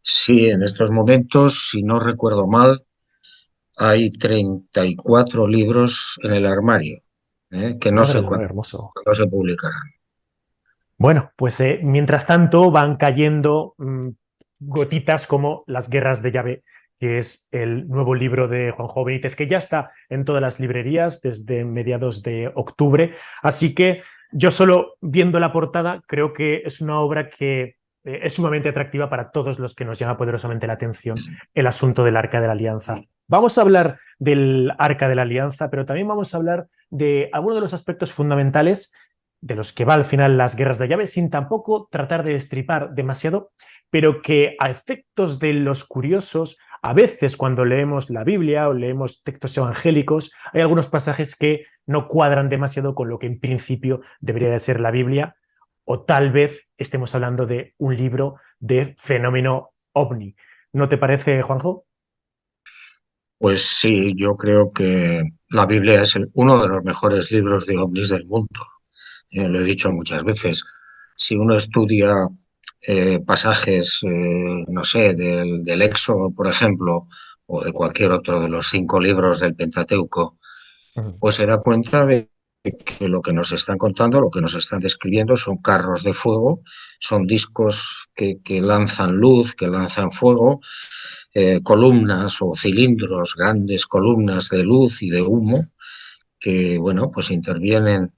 Sí, en estos momentos, si no recuerdo mal, hay 34 libros en el armario, que no Madre sé mía, cuándo, hermoso. cuándo se publicarán. Bueno, pues mientras tanto van cayendo gotitas como Las Guerras de Yahvé, que es el nuevo libro de Juanjo Benítez, que ya está en todas las librerías desde mediados de octubre. Así que yo solo viendo la portada creo que es una obra que es sumamente atractiva para todos los que nos llama poderosamente la atención el asunto del Arca de la Alianza. Vamos a hablar del Arca de la Alianza, pero también vamos a hablar de algunos de los aspectos fundamentales de los que va al final las guerras de llave, sin tampoco tratar de destripar demasiado, pero que a efectos de los curiosos, a veces cuando leemos la Biblia o leemos textos evangélicos, hay algunos pasajes que no cuadran demasiado con lo que en principio debería de ser la Biblia, o tal vez estemos hablando de un libro de fenómeno ovni. ¿No te parece, Juanjo? Pues sí, yo creo que la Biblia es uno de los mejores libros de ovnis del mundo. Lo he dicho muchas veces. Si uno estudia pasajes, no sé, del Éxodo, por ejemplo, o de cualquier otro de los 5 libros del Pentateuco, Ujú. pues se da cuenta de que lo que nos están contando, lo que nos están describiendo son carros de fuego, son discos que lanzan luz, que lanzan fuego, columnas o cilindros, grandes columnas de luz y de humo, que, bueno, pues intervienen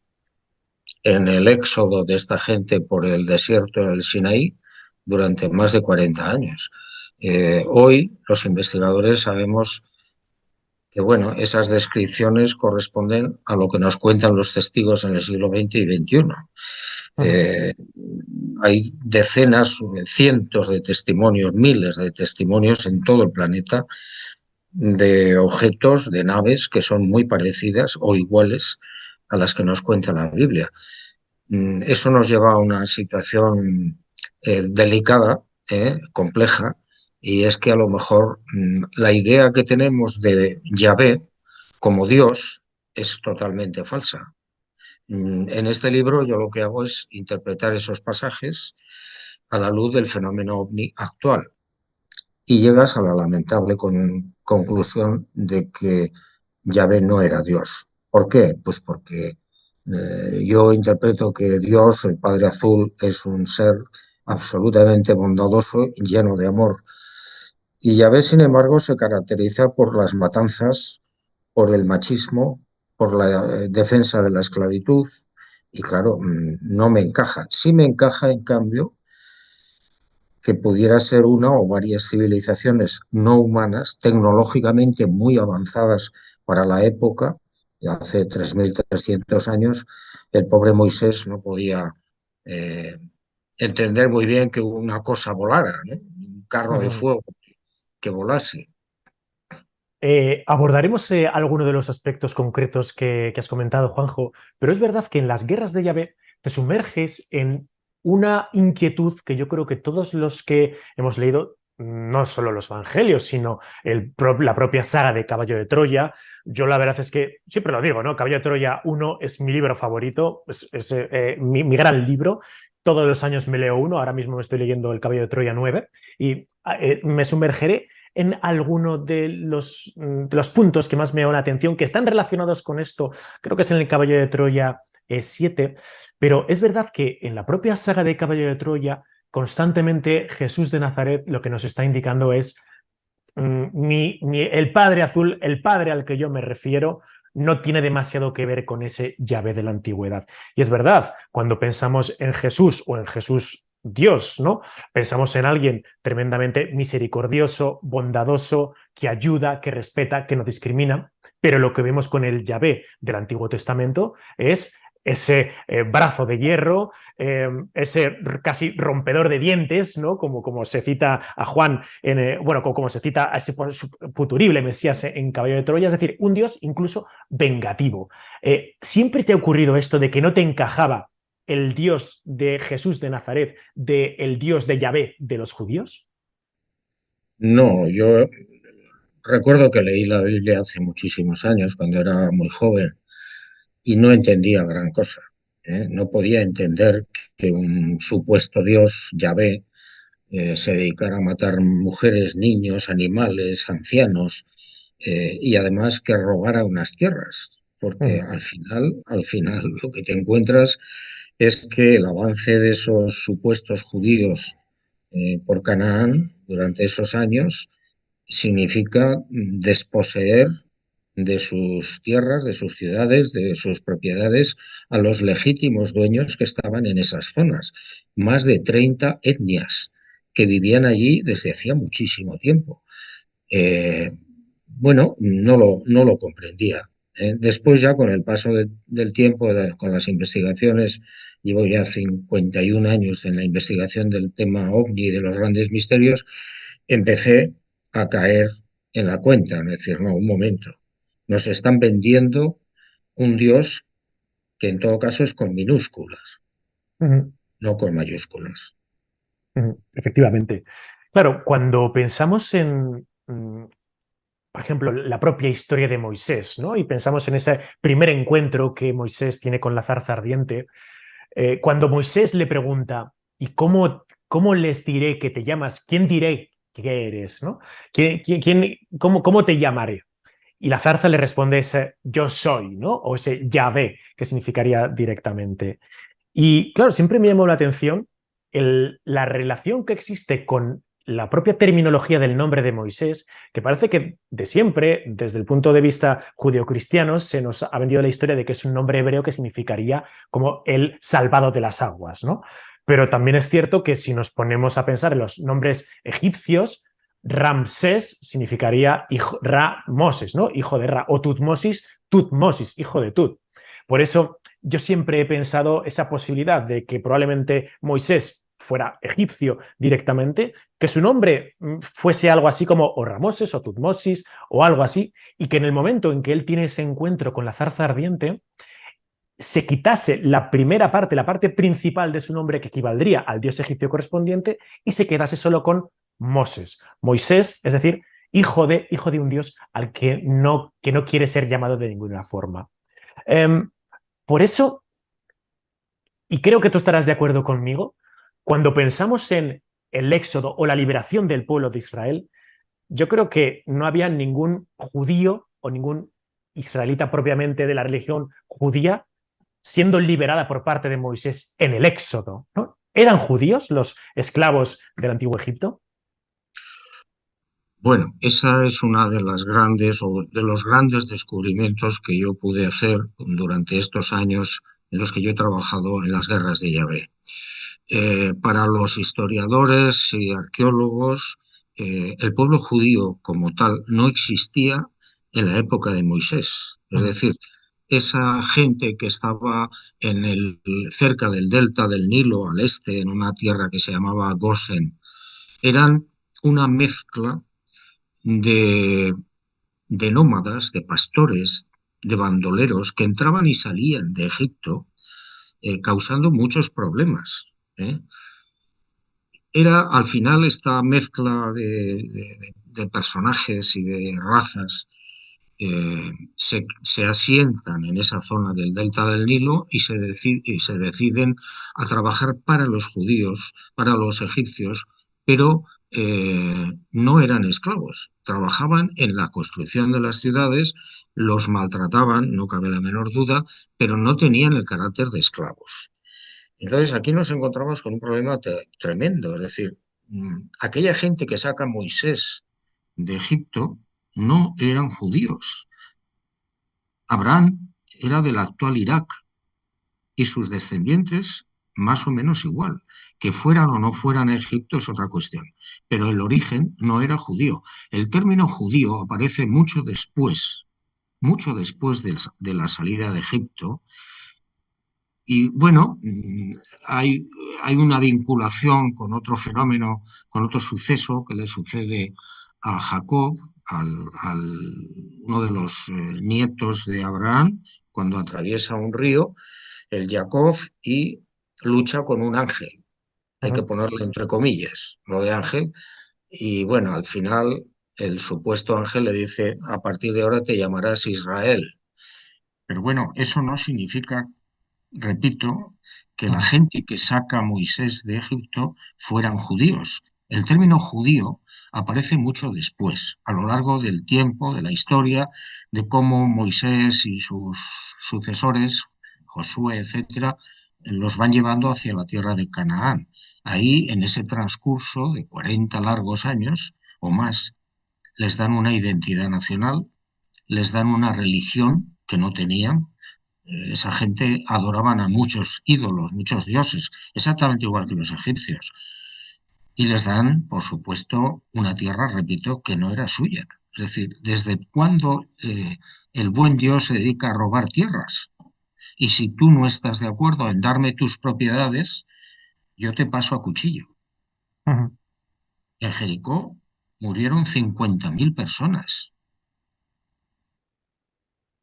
en el éxodo de esta gente por el desierto del Sinaí durante más de 40 años. Hoy los investigadores sabemos que bueno, esas descripciones corresponden a lo que nos cuentan los testigos en el siglo XX y XXI. Ujú. Eh, Hay decenas, cientos de testimonios, miles de testimonios en todo el planeta de objetos, de naves que son muy parecidas o iguales a las que nos cuenta la Biblia. Eso nos lleva a una situación delicada, compleja, y es que a lo mejor la idea que tenemos de Yahvé como Dios es totalmente falsa. En este libro yo lo que hago es interpretar esos pasajes a la luz del fenómeno ovni actual y llegas a la lamentable conclusión de que Yahvé no era Dios. ¿Por qué? Pues porque yo interpreto que Dios, el Padre Azul, es un ser absolutamente bondadoso, lleno de amor. Y Yahvé, sin embargo, se caracteriza por las matanzas, por el machismo, por la defensa de la esclavitud. Y claro, no me encaja. Sí me encaja, en cambio, que pudiera ser una o varias civilizaciones no humanas, tecnológicamente muy avanzadas para la época, de hace 3.300 años, el pobre Moisés no podía eh, entender muy bien que una cosa volara, ¿no? Un carro de Ujú. fuego que volase. Abordaremos alguno de los aspectos concretos que has comentado, Juanjo, pero es verdad que en las guerras de Yahvé te sumerges en una inquietud que yo creo que todos los que hemos leído, no solo los evangelios, sino la propia saga de Caballo de Troya, yo la verdad es que siempre lo digo, ¿no? Caballo de Troya uno es mi libro favorito, es mi gran libro. Todos los años me leo uno, ahora mismo me estoy leyendo El Caballo de Troya 9 y me sumergeré en alguno de los puntos que más me llaman la atención, que están relacionados con esto, creo que es en el Caballo de Troya 7, pero es verdad que en la propia saga de Caballo de Troya, constantemente Jesús de Nazaret lo que nos está indicando es el Padre Azul, el Padre al que yo me refiero, no tiene demasiado que ver con ese Yahvé de la antigüedad. Y es verdad, cuando pensamos en Jesús o en Jesús Dios, ¿no? Pensamos en alguien tremendamente misericordioso, bondadoso, que ayuda, que respeta, que no discrimina, pero lo que vemos con el Yahvé del Antiguo Testamento es ese brazo de hierro, ese casi rompedor de dientes, ¿no? Como se cita a Juan bueno, como se cita a ese futurible Mesías en Caballo de Troya, es decir, un Dios incluso vengativo. ¿Siempre te ha ocurrido esto de que no te encajaba el Dios de Jesús de Nazaret del Dios de Yahvé de los judíos? No, yo recuerdo que leí la Biblia hace muchísimos años, cuando era muy joven, y no entendía gran cosa. No podía entender que un supuesto Dios, Yahvé, se dedicara a matar mujeres, niños, animales, ancianos, y además que robara unas tierras, porque Mm. al final lo que te encuentras es que el avance de esos supuestos judíos por Canaán durante esos años significa desposeer de sus tierras, de sus ciudades, de sus propiedades a los legítimos dueños que estaban en esas zonas. Más de 30 etnias que vivían allí desde hacía muchísimo tiempo. Eh, bueno, no lo comprendía. Después ya con el paso del tiempo, con las investigaciones, llevo ya 51 años en la investigación del tema OVNI y de los grandes misterios, empecé a caer en la cuenta, es decir, no, un momento, nos están vendiendo un Dios que en todo caso es con minúsculas, Ujú. no con mayúsculas. Ujú. Efectivamente. Claro, cuando pensamos en, por ejemplo, la propia historia de Moisés, ¿no? Y pensamos en ese primer encuentro que Moisés tiene con la zarza ardiente, cuando Moisés le pregunta, ¿y cómo les diré que te llamas? ¿Quién diré que eres? ¿No? ¿Cómo te llamaré? Y la zarza le responde ese yo soy, ¿no? O ese Yahvé, que significaría directamente. Y claro, siempre me llamó la atención la relación que existe con la propia terminología del nombre de Moisés, que parece que de siempre, desde el punto de vista judeocristiano, se nos ha vendido la historia de que es un nombre hebreo que significaría como el salvado de las aguas, ¿no? Pero también es cierto que si nos ponemos a pensar en los nombres egipcios, Ramsés significaría Moses, ¿no? Hijo de Ra, o Tutmosis, Tutmosis, hijo de Tut. Por eso yo siempre he pensado esa posibilidad de que probablemente Moisés fuera egipcio directamente, que su nombre fuese algo así como o Ramoses o Tutmosis o algo así, y que en el momento en que él tiene ese encuentro con la zarza ardiente, se quitase la primera parte, la parte principal de su nombre que equivaldría al dios egipcio correspondiente y se quedase solo con Moses. Moisés, es decir, hijo de un dios al que no quiere ser llamado de ninguna forma. Por eso, y creo que tú estarás de acuerdo conmigo, cuando pensamos en el éxodo o la liberación del pueblo de Israel, yo creo que no había ningún judío o ningún israelita propiamente de la religión judía siendo liberada por parte de Moisés en el éxodo, ¿no? ¿Eran judíos los esclavos del antiguo Egipto? Bueno, esa es una de las grandes o de los grandes descubrimientos que yo pude hacer durante estos años en los que yo he trabajado en las guerras de Yahvé. Para los historiadores y arqueólogos, el pueblo judío como tal no existía en la época de Moisés. Es Uh decir, esa gente que estaba cerca del delta del Nilo, al este, en una tierra que se llamaba Gosen, eran una mezcla de, de nómadas, de pastores, de bandoleros que entraban y salían de Egipto, causando muchos problemas. Era al final esta mezcla de personajes y de razas se asientan en esa zona del delta del Nilo y se deciden a trabajar para los judíos, para los egipcios, pero no eran esclavos, trabajaban en la construcción de las ciudades, los maltrataban, no cabe la menor duda, pero no tenían el carácter de esclavos. Entonces aquí nos encontramos con un problema tremendo, es decir, aquella gente que saca a Moisés de Egipto no eran judíos. Abraham era del actual Irak y sus descendientes más o menos igual. Que fueran o no fueran a Egipto es otra cuestión, pero el origen no era judío. El término judío aparece mucho después de la salida de Egipto. Y bueno, hay una vinculación con otro fenómeno, con otro suceso que le sucede a Jacob, uno de los nietos de Abraham, cuando atraviesa un río, el Jacob, y lucha con un ángel. Hay que -huh. ponerlo entre comillas, lo de ángel. Y bueno, al final el supuesto ángel le dice, a partir de ahora te llamarás Israel. Pero bueno, eso no significa, repito, que la gente que saca a Moisés de Egipto fueran judíos. El término judío aparece mucho después, a lo largo del tiempo, de la historia, de cómo Moisés y sus sucesores, Josué, etcétera, los van llevando hacia la tierra de Canaán. Ahí, en ese transcurso de 40 largos años o más, les dan una identidad nacional, les dan una religión que no tenían. Esa gente adoraban a muchos ídolos, muchos dioses, exactamente igual que los egipcios. Y les dan, por supuesto, una tierra, repito, que no era suya. Es decir, ¿desde cuándo el buen Dios se dedica a robar tierras? Y si tú no estás de acuerdo en darme tus propiedades, yo te paso a cuchillo. Ujú. En Jericó murieron 50.000 personas.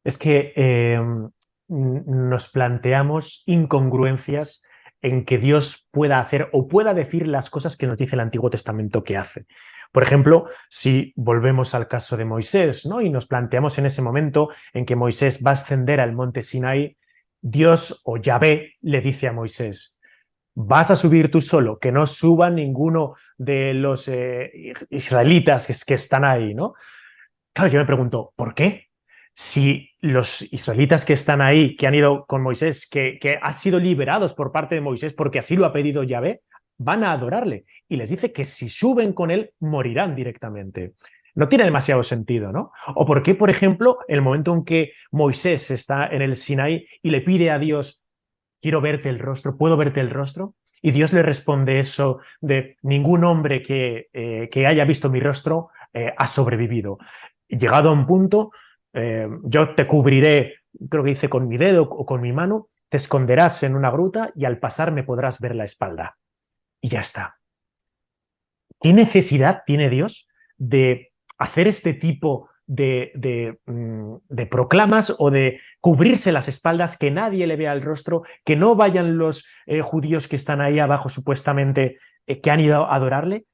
Es que nos planteamos incongruencias en que Dios pueda hacer o pueda decir las cosas que nos dice el Antiguo Testamento que hace. Por ejemplo, si volvemos al caso de Moisés, ¿no? Y nos planteamos en ese momento en que Moisés va a ascender al monte Sinaí, Dios o Yahvé le dice a Moisés: vas a subir tú solo, que no suba ninguno de los israelitas que están ahí, ¿no? Claro, yo me pregunto, ¿por qué? Si los israelitas que están ahí, que han ido con Moisés, que han sido liberados por parte de Moisés porque así lo ha pedido Yahvé, van a adorarle. Y les dice que si suben con él, morirán directamente. No tiene demasiado sentido, ¿no? O por qué, por ejemplo, el momento en que Moisés está en el Sinaí y le pide a Dios: quiero verte el rostro, ¿puedo verte el rostro? Y Dios le responde eso de: ningún hombre que haya visto mi rostro ha sobrevivido. Llegado a un punto, yo te cubriré, creo que dice, con mi dedo o con mi mano, te esconderás en una gruta y al pasar me podrás ver la espalda. Y ya está. ¿Qué necesidad tiene Dios de hacer este tipo de proclamas o de cubrirse las espaldas, que nadie le vea el rostro, que no vayan los judíos que están ahí abajo supuestamente, que han ido a adorarle?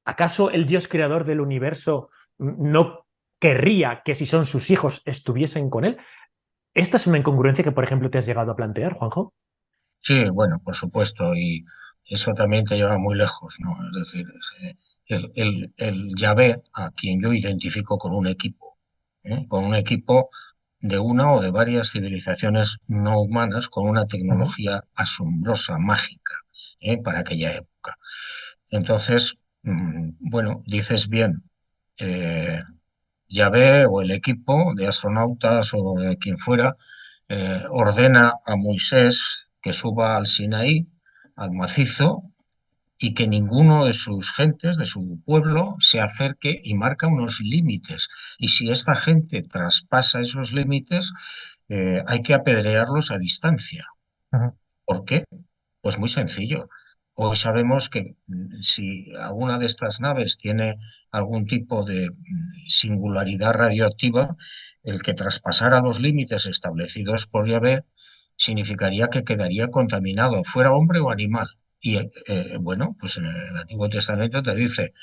¿Acaso el Dios creador del universo no querría que, si son sus hijos, estuviesen con él? Esta es una incongruencia que, por ejemplo, te has llegado a plantear, Juanjo. Sí, bueno, por supuesto, y eso también te lleva muy lejos, ¿no? Es decir, el Yahvé, a quien yo identifico con un equipo de una o de varias civilizaciones no humanas con una Ujú. tecnología asombrosa, mágica, para aquella época. Entonces, bueno, dices bien, eh, Yahvé o el equipo de astronautas o de quien fuera ordena a Moisés que suba al Sinaí, al macizo, y que ninguno de sus gentes, de su pueblo, se acerque y marca unos límites. Y si esta gente traspasa esos límites, hay que apedrearlos a distancia. Ujú. ¿Por qué? Pues muy sencillo. Hoy sabemos que si alguna de estas naves tiene algún tipo de singularidad radioactiva, el que traspasara los límites establecidos por Yahvé significaría que quedaría contaminado, fuera hombre o animal. Y bueno, pues en el Antiguo Testamento te dice,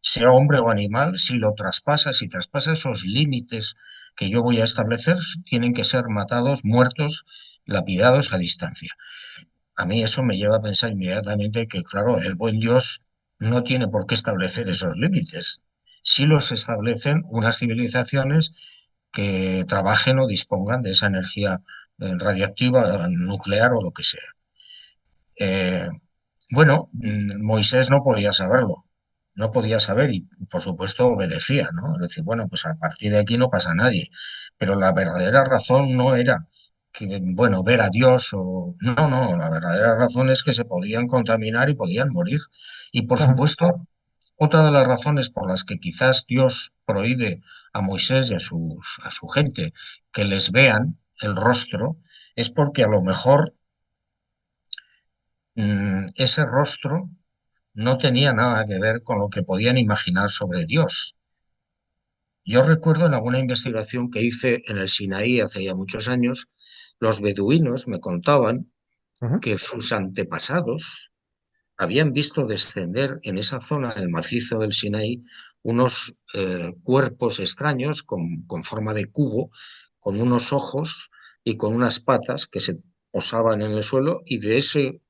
sea hombre o animal, si lo traspasa, si traspasa esos límites que yo voy a establecer, tienen que ser matados, muertos, lapidados a distancia. A mí eso me lleva a pensar inmediatamente que, claro, el buen Dios no tiene por qué establecer esos límites. Sí los establecen unas civilizaciones que trabajen o dispongan de esa energía radiactiva, nuclear o lo que sea. Eh, bueno, Moisés no podía saberlo, no podía saber y por supuesto obedecía, ¿no? Es decir, bueno, pues a partir de aquí no pasa nadie, pero la verdadera razón no era que, bueno, ver a Dios o... No, no, la verdadera razón es que se podían contaminar y podían morir. Y por Ujú. supuesto, otra de las razones por las que quizás Dios prohíbe a Moisés y a su gente que les vean el rostro es porque a lo mejor ese rostro no tenía nada que ver con lo que podían imaginar sobre Dios. Yo recuerdo en alguna investigación que hice en el Sinaí hace ya muchos años, los beduinos me contaban Ujú. que sus antepasados habían visto descender en esa zona del macizo del Sinaí unos cuerpos extraños con forma de cubo, con unos ojos y con unas patas que se posaban en el suelo y de ese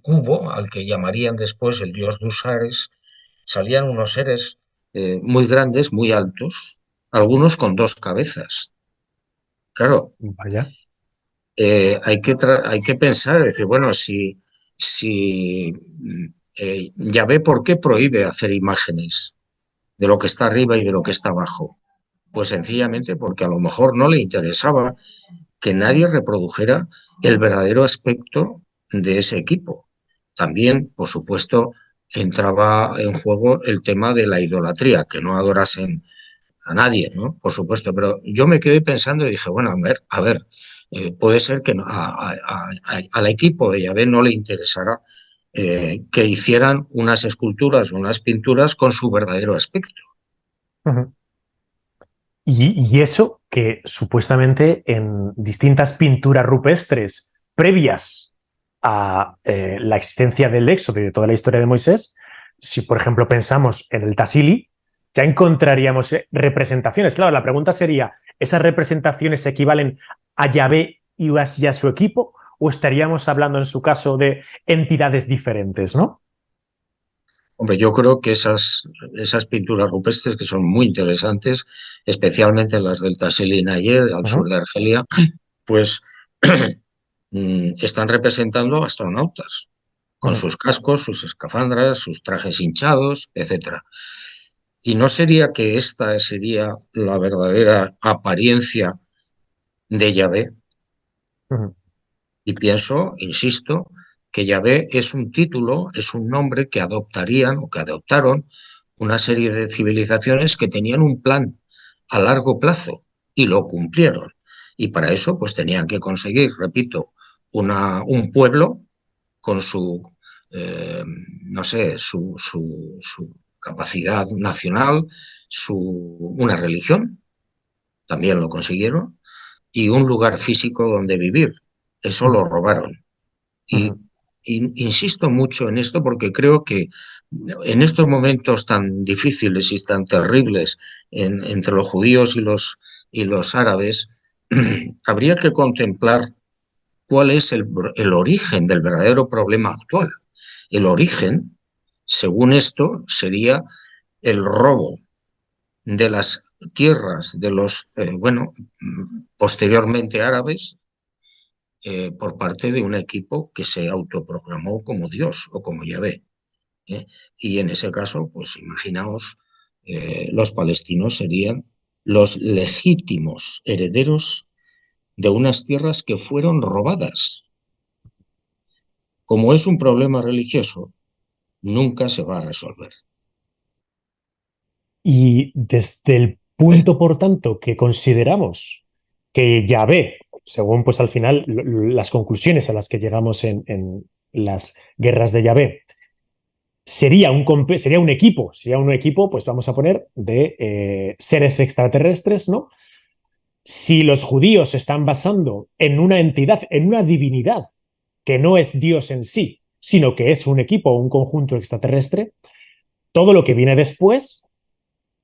cubo, al que llamarían después el dios Dusares, salían unos seres muy grandes, muy altos, algunos con dos cabezas. Claro, Vaya. hay que pensar, decir, bueno, si Yahvé, ¿por qué prohíbe hacer imágenes de lo que está arriba y de lo que está abajo? Pues sencillamente porque a lo mejor no le interesaba que nadie reprodujera el verdadero aspecto de ese equipo. También, por supuesto, entraba en juego el tema de la idolatría, que no adorasen a nadie, ¿no? Por supuesto, pero yo me quedé pensando y dije, bueno, a ver, puede ser que al equipo de Yahvé no le interesara que hicieran unas esculturas o unas pinturas con su verdadero aspecto. Ujú. Y eso que supuestamente en distintas pinturas rupestres previas a la existencia del Éxodo y de toda la historia de Moisés, si por ejemplo pensamos en el Tassili, ya encontraríamos representaciones. Claro, la pregunta sería, ¿esas representaciones equivalen a Yahvé y a su equipo? ¿O estaríamos hablando en su caso de entidades diferentes, no? Hombre, yo creo que esas pinturas rupestres que son muy interesantes, especialmente las del Tassili Nayer, al sur Ujú, de Argelia, pues están representando astronautas con ujú. sus cascos, sus escafandras, sus trajes hinchados, etcétera. ¿Y no sería que esta sería la verdadera apariencia de Yahvé? Ujú. Y pienso, insisto, que Yahvé es un título, es un nombre que adoptarían o que adoptaron una serie de civilizaciones que tenían un plan a largo plazo y lo cumplieron. Y para eso, pues tenían que conseguir, repito, un pueblo con no sé, su capacidad nacional, una religión, también lo consiguieron, y un lugar físico donde vivir. Eso Ujú. lo robaron. Y, Ujú. insisto mucho en esto porque creo que en estos momentos tan difíciles y tan terribles entre los judíos y los árabes, habría que contemplar cuál es el origen del verdadero problema actual. El origen, según esto, sería el robo de las tierras de los, posteriormente árabes, por parte de un equipo que se autoproclamó como Dios o como Yahvé. ¿Eh? Y en ese caso, pues imaginaos, los palestinos serían los legítimos herederos de unas tierras que fueron robadas. Como es un problema religioso, nunca se va a resolver. Y desde el punto, por tanto, que consideramos que Yahvé, según pues al final las conclusiones a las que llegamos en las guerras de Yahvé, sería un equipo, pues vamos a poner, de seres extraterrestres, ¿no? Si los judíos se están basando en una entidad, en una divinidad, que no es Dios en sí, sino que es un equipo, un conjunto extraterrestre, todo lo que viene después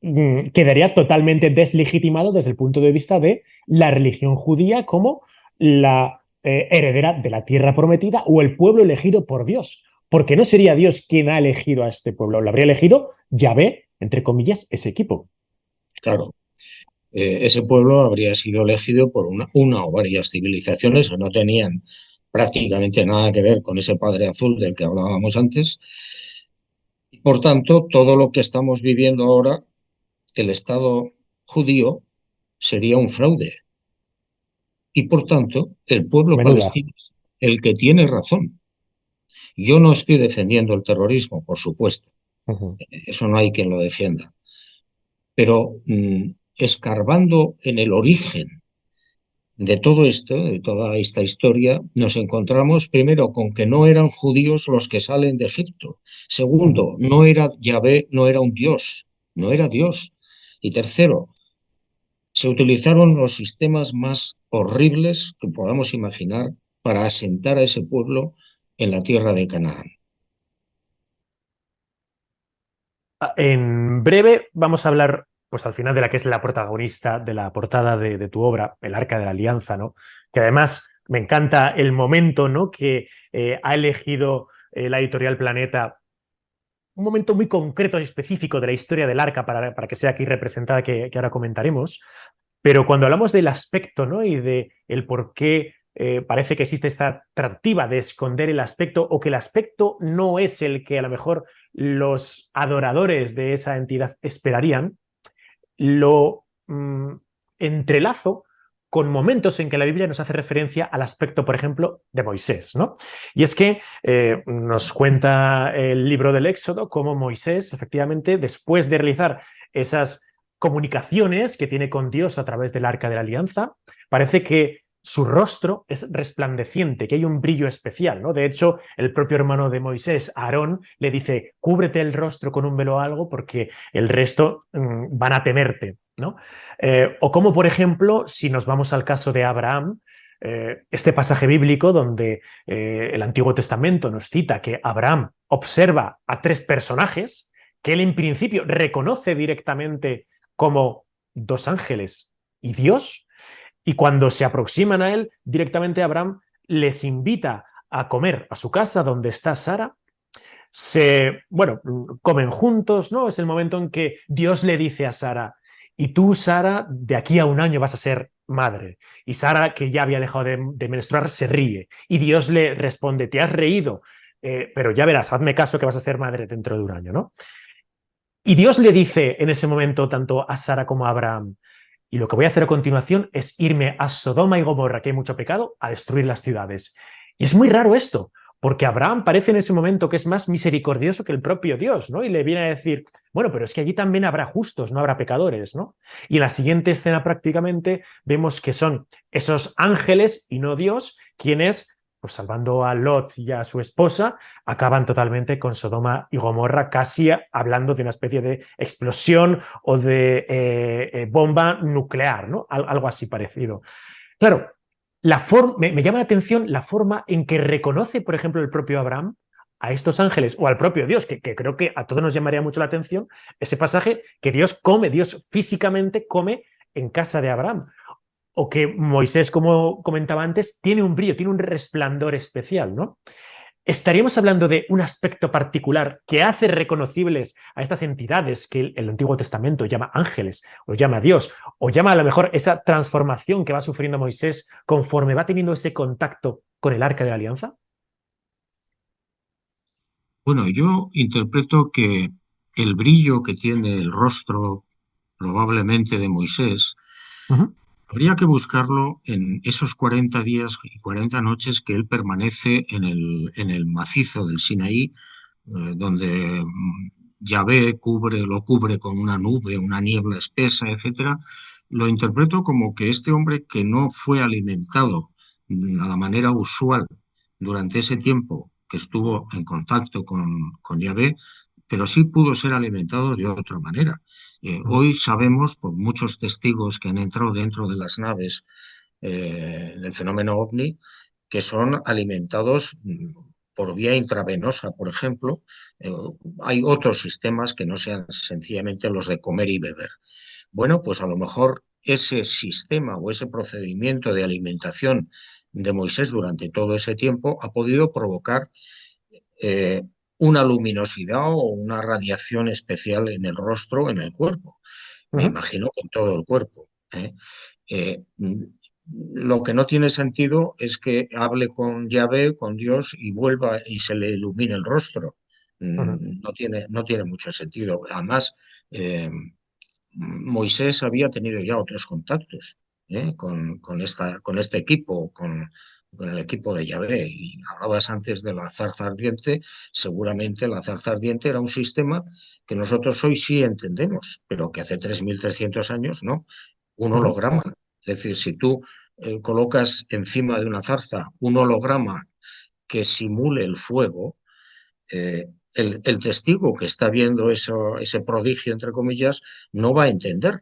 quedaría totalmente deslegitimado desde el punto de vista de la religión judía como la heredera de la tierra prometida o el pueblo elegido por Dios. Porque no sería Dios quien ha elegido a este pueblo, lo habría elegido Yahvé, entre comillas, ese equipo. Claro, ese pueblo habría sido elegido por una o varias civilizaciones que no tenían prácticamente nada que ver con ese padre azul del que hablábamos antes. Por tanto, todo lo que estamos viviendo ahora, el Estado judío, sería un fraude. Y por tanto, el pueblo Menuda. palestino es el que tiene razón. Yo no estoy defendiendo el terrorismo, por supuesto. Uh -huh. Eso no hay quien lo defienda. Pero escarbando en el origen de todo esto, de toda esta historia, nos encontramos primero con que no eran judíos los que salen de Egipto. Uh -huh. Segundo, no era Yahvé, no era un dios, no era Dios. Y tercero, se utilizaron los sistemas más horribles que podamos imaginar para asentar a ese pueblo en la tierra de Canaán. En breve vamos a hablar, pues al final, de la que es la protagonista de la portada de tu obra, el Arca de la Alianza, ¿no? Que además me encanta el momento, ¿no?, que ha elegido la editorial Planeta, un momento muy concreto y específico de la historia del arca para que sea aquí representada, que ahora comentaremos. Pero cuando hablamos del aspecto, ¿no?, y de el por qué parece que existe esta tratativa de esconder el aspecto, o que el aspecto no es el que a lo mejor los adoradores de esa entidad esperarían, lo entrelazo con momentos en que la Biblia nos hace referencia al aspecto, por ejemplo, de Moisés, ¿no? Y es que nos cuenta el libro del Éxodo cómo Moisés, efectivamente, después de realizar esas comunicaciones que tiene con Dios a través del Arca de la Alianza, parece que su rostro es resplandeciente, que hay un brillo especial, ¿no? De hecho, el propio hermano de Moisés, Aarón, le dice: cúbrete el rostro con un velo o algo porque el resto van a temerte, ¿no? O como, por ejemplo, si nos vamos al caso de Abraham, este pasaje bíblico donde el Antiguo Testamento nos cita que Abraham observa a tres personajes que él en principio reconoce directamente como dos ángeles y Dios, y cuando se aproximan a él, directamente Abraham les invita a comer a su casa donde está Sara. Bueno, comen juntos, ¿no? Es el momento en que Dios le dice a Sara: y tú, Sara, de aquí a un año vas a ser madre. Y Sara, que ya había dejado de menstruar, se ríe. Y Dios le responde: te has reído, pero ya verás, hazme caso que vas a ser madre dentro de un año, ¿no? Y Dios le dice en ese momento tanto a Sara como a Abraham: y lo que voy a hacer a continuación es irme a Sodoma y Gomorra, que hay mucho pecado, a destruir las ciudades. Y es muy raro esto, porque Abraham parece en ese momento que es más misericordioso que el propio Dios, ¿no? Y le viene a decir: bueno, pero es que allí también habrá justos, no habrá pecadores, ¿no? Y en la siguiente escena prácticamente vemos que son esos ángeles y no Dios quienes, pues salvando a Lot y a su esposa, acaban totalmente con Sodoma y Gomorra, casi hablando de una especie de explosión o de bomba nuclear, ¿no? Algo así parecido. Claro, me llama la atención la forma en que reconoce, por ejemplo, el propio Abraham a estos ángeles o al propio Dios, que creo que a todos nos llamaría mucho la atención ese pasaje que Dios físicamente come en casa de Abraham. O que Moisés, como comentaba antes, tiene un brillo, tiene un resplandor especial, ¿no? ¿Estaríamos hablando de un aspecto particular que hace reconocibles a estas entidades que el Antiguo Testamento llama ángeles, o llama Dios, o llama a lo mejor esa transformación que va sufriendo Moisés conforme va teniendo ese contacto con el Arca de la Alianza? Bueno, yo interpreto que el brillo que tiene el rostro probablemente de Moisés, Uh -huh. habría que buscarlo en esos 40 días y 40 noches que él permanece en el macizo del Sinaí, donde Yahvé lo cubre con una nube, una niebla espesa, etcétera. Lo interpreto como que este hombre, que no fue alimentado a la manera usual durante ese tiempo que estuvo en contacto con Yahvé, pero sí pudo ser alimentado de otra manera. Hoy sabemos, por muchos testigos que han entrado dentro de las naves del fenómeno OVNI, que son alimentados por vía intravenosa, por ejemplo. Hay otros sistemas que no sean sencillamente los de comer y beber. Bueno, pues a lo mejor ese sistema o ese procedimiento de alimentación de Moisés durante todo ese tiempo ha podido provocar eh, una luminosidad o una radiación especial en el rostro, en el cuerpo. Uh Me -huh. imagino que en todo el cuerpo. Eh, lo que no tiene sentido es que hable con Yahvé, con Dios, y vuelva y se le ilumine el rostro. Uh -huh. No tiene mucho sentido. Además, Moisés había tenido ya otros contactos con este equipo, con el equipo de Yahvé. Y hablabas antes de la zarza ardiente. Seguramente la zarza ardiente era un sistema que nosotros hoy sí entendemos, pero que hace 3.300 años no. Un Uh -huh. holograma. Es decir, si tú colocas encima de una zarza un holograma que simule el fuego, el testigo que está viendo ese prodigio, entre comillas, no va a entender.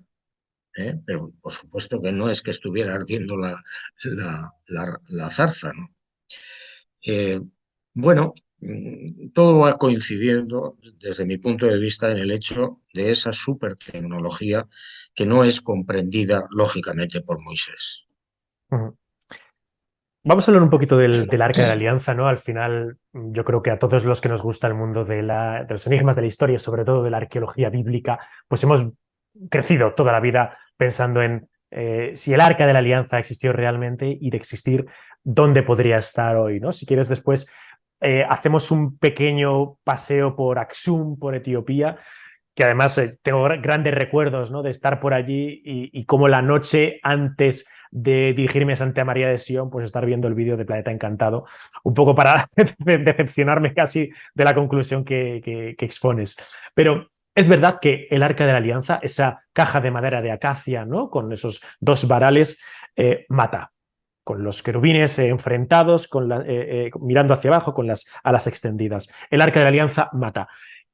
Pero por supuesto que no es que estuviera ardiendo la zarza, ¿no? Eh, bueno, todo va coincidiendo desde mi punto de vista en el hecho de esa supertecnología que no es comprendida lógicamente por Moisés. Uh -huh. Vamos a hablar un poquito del Arca de la Alianza, ¿no? Al final, yo creo que a todos los que nos gusta el mundo de los enigmas de la historia, sobre todo de la arqueología bíblica, pues hemos crecido toda la vida pensando en si el Arca de la Alianza existió realmente y de existir, ¿dónde podría estar hoy, ¿no? Si quieres, después hacemos un pequeño paseo por Aksum, por Etiopía, que además tengo grandes recuerdos, ¿no? De estar por allí y cómo la noche antes de dirigirme a Santa María de Sion, pues estar viendo el vídeo de Planeta Encantado, un poco para decepcionarme casi de la conclusión que expones. Pero es verdad que el Arca de la Alianza, esa caja de madera de acacia, ¿no? Con esos dos varales, mata. Con los querubines enfrentados, mirando hacia abajo, con las alas extendidas. El Arca de la Alianza mata.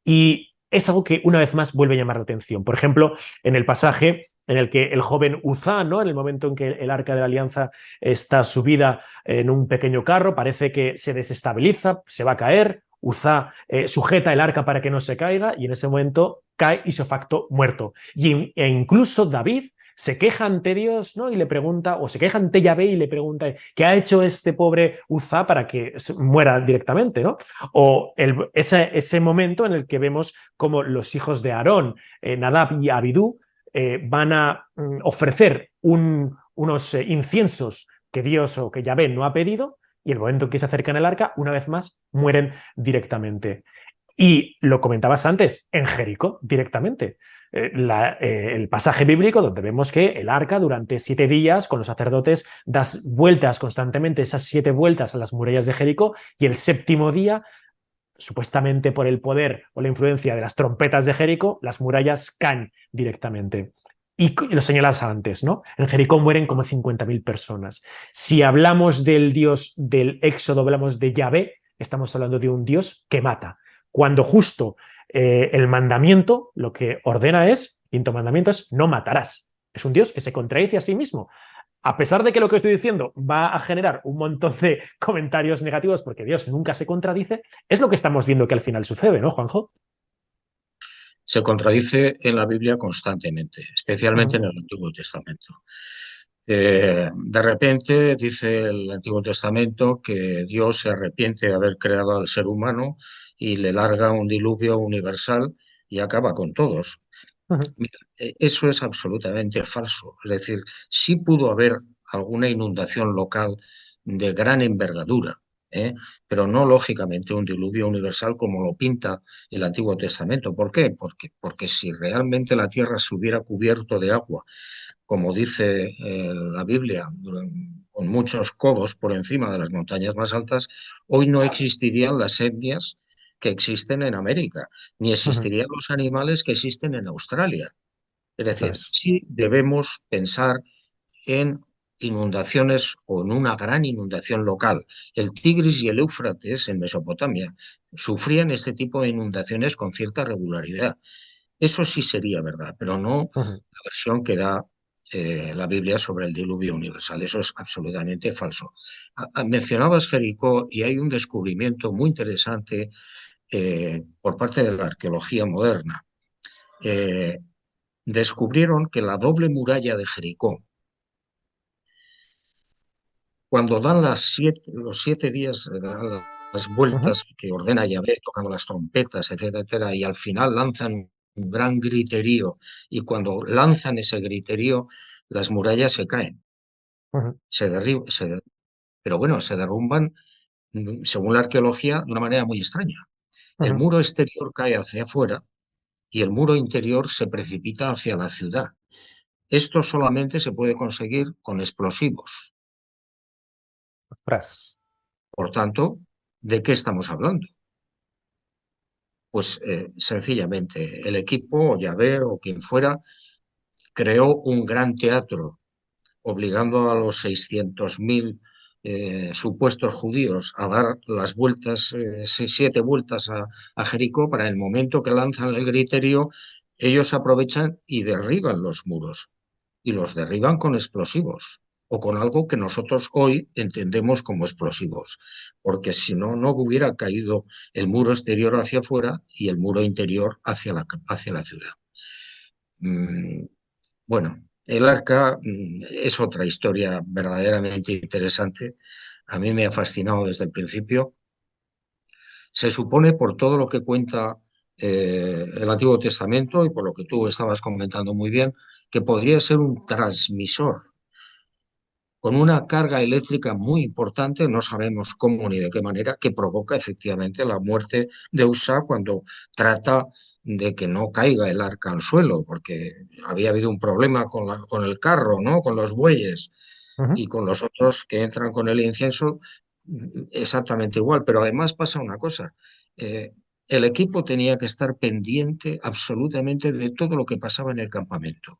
Y es algo que una vez más vuelve a llamar la atención. Por ejemplo, en el pasaje en el que el joven Uzá, ¿no? En el momento en que el Arca de la Alianza está subida en un pequeño carro, parece que se desestabiliza, se va a caer. Uzá sujeta el arca para que no se caiga y en ese momento cae ise facto muerto. E incluso David se queja ante Dios, ¿no? Y le pregunta, o se queja ante Yahvé y le pregunta, ¿qué ha hecho este pobre Uzá para que muera directamente, ¿no? O ese momento en el que vemos como los hijos de Aarón, Nadab y Abidú, van a ofrecer unos inciensos que Dios o que Yahvé no ha pedido, y el momento en que se acercan al arca, una vez más, mueren directamente. Y lo comentabas antes, en Jericó, directamente. El pasaje bíblico donde vemos que el arca durante 7 días con los sacerdotes das vueltas constantemente, esas 7 vueltas a las murallas de Jericó, y el séptimo día, supuestamente por el poder o la influencia de las trompetas de Jericó, las murallas caen directamente. Y lo señalas antes, ¿no? En Jericó mueren como 50.000 personas. Si hablamos del Dios del Éxodo, hablamos de Yahvé, estamos hablando de un Dios que mata. Cuando justo el mandamiento lo que ordena es, quinto mandamiento es, no matarás. Es un Dios que se contradice a sí mismo. A pesar de que lo que estoy diciendo va a generar un montón de comentarios negativos porque Dios nunca se contradice, es lo que estamos viendo que al final sucede, ¿no, Juanjo? Se contradice en la Biblia constantemente, Uh -huh, especialmente en el Antiguo Testamento. De repente dice el Antiguo Testamento que Dios se arrepiente de haber creado al ser humano y le larga un diluvio universal y acaba con todos. uh -huh, Mira, eso es absolutamente falso. Es decir, sí pudo haber alguna inundación local de gran envergadura, ¿eh? Pero no lógicamente un diluvio universal como lo pinta el Antiguo Testamento. ¿Por qué? Porque si realmente la tierra se hubiera cubierto de agua, como dice la Biblia, con muchos codos por encima de las montañas más altas, hoy no existirían las etnias que existen en América, ni uh -huh. existirían los animales que existen en Australia. Es Eso decir, es. sí debemos pensar en inundaciones o en una gran inundación local. El Tigris y el Éufrates en Mesopotamia sufrían este tipo de inundaciones con cierta regularidad. Eso sí sería verdad, pero no Uh -huh. la versión que da la Biblia sobre el diluvio universal. Eso es absolutamente falso. Mencionabas Jericó y hay un descubrimiento muy interesante por parte de la arqueología moderna. Eh, Descubrieron que la doble muralla de Jericó, cuando dan los 7 días, dan las Uh -huh. vueltas que ordena Yahvé, tocando las trompetas, etcétera, etcétera, y al final lanzan un gran griterío, y cuando lanzan ese griterío, las murallas se caen, Uh -huh. se derriban, pero bueno, se derrumban, según la arqueología, de una manera muy extraña. Uh El -huh. muro exterior cae hacia afuera y el muro interior se precipita hacia la ciudad. Esto solamente se puede conseguir con explosivos. Ostras. Por tanto, ¿de qué estamos hablando? Pues sencillamente el equipo, o Yahvé o quien fuera, creó un gran teatro obligando a los 600.000 supuestos judíos a dar las vueltas, 7 vueltas a Jericó. Para el momento que lanzan el griterío, ellos aprovechan y derriban los muros, y los derriban con explosivos o con algo que nosotros hoy entendemos como explosivos, porque si no, no hubiera caído el muro exterior hacia afuera y el muro interior hacia la ciudad. Bueno, el arca es otra historia verdaderamente interesante, a mí me ha fascinado desde el principio. Se supone, por todo lo que cuenta el Antiguo Testamento y por lo que tú estabas comentando muy bien, que podría ser un transmisor con una carga eléctrica muy importante, no sabemos cómo ni de qué manera, que provoca efectivamente la muerte de Usa cuando trata de que no caiga el arca al suelo, porque había habido un problema con el carro, ¿no? Con los bueyes Ujú, y con los otros que entran con el incienso, exactamente igual. Pero además pasa una cosa. eh, el equipo tenía que estar pendiente absolutamente de todo lo que pasaba en el campamento,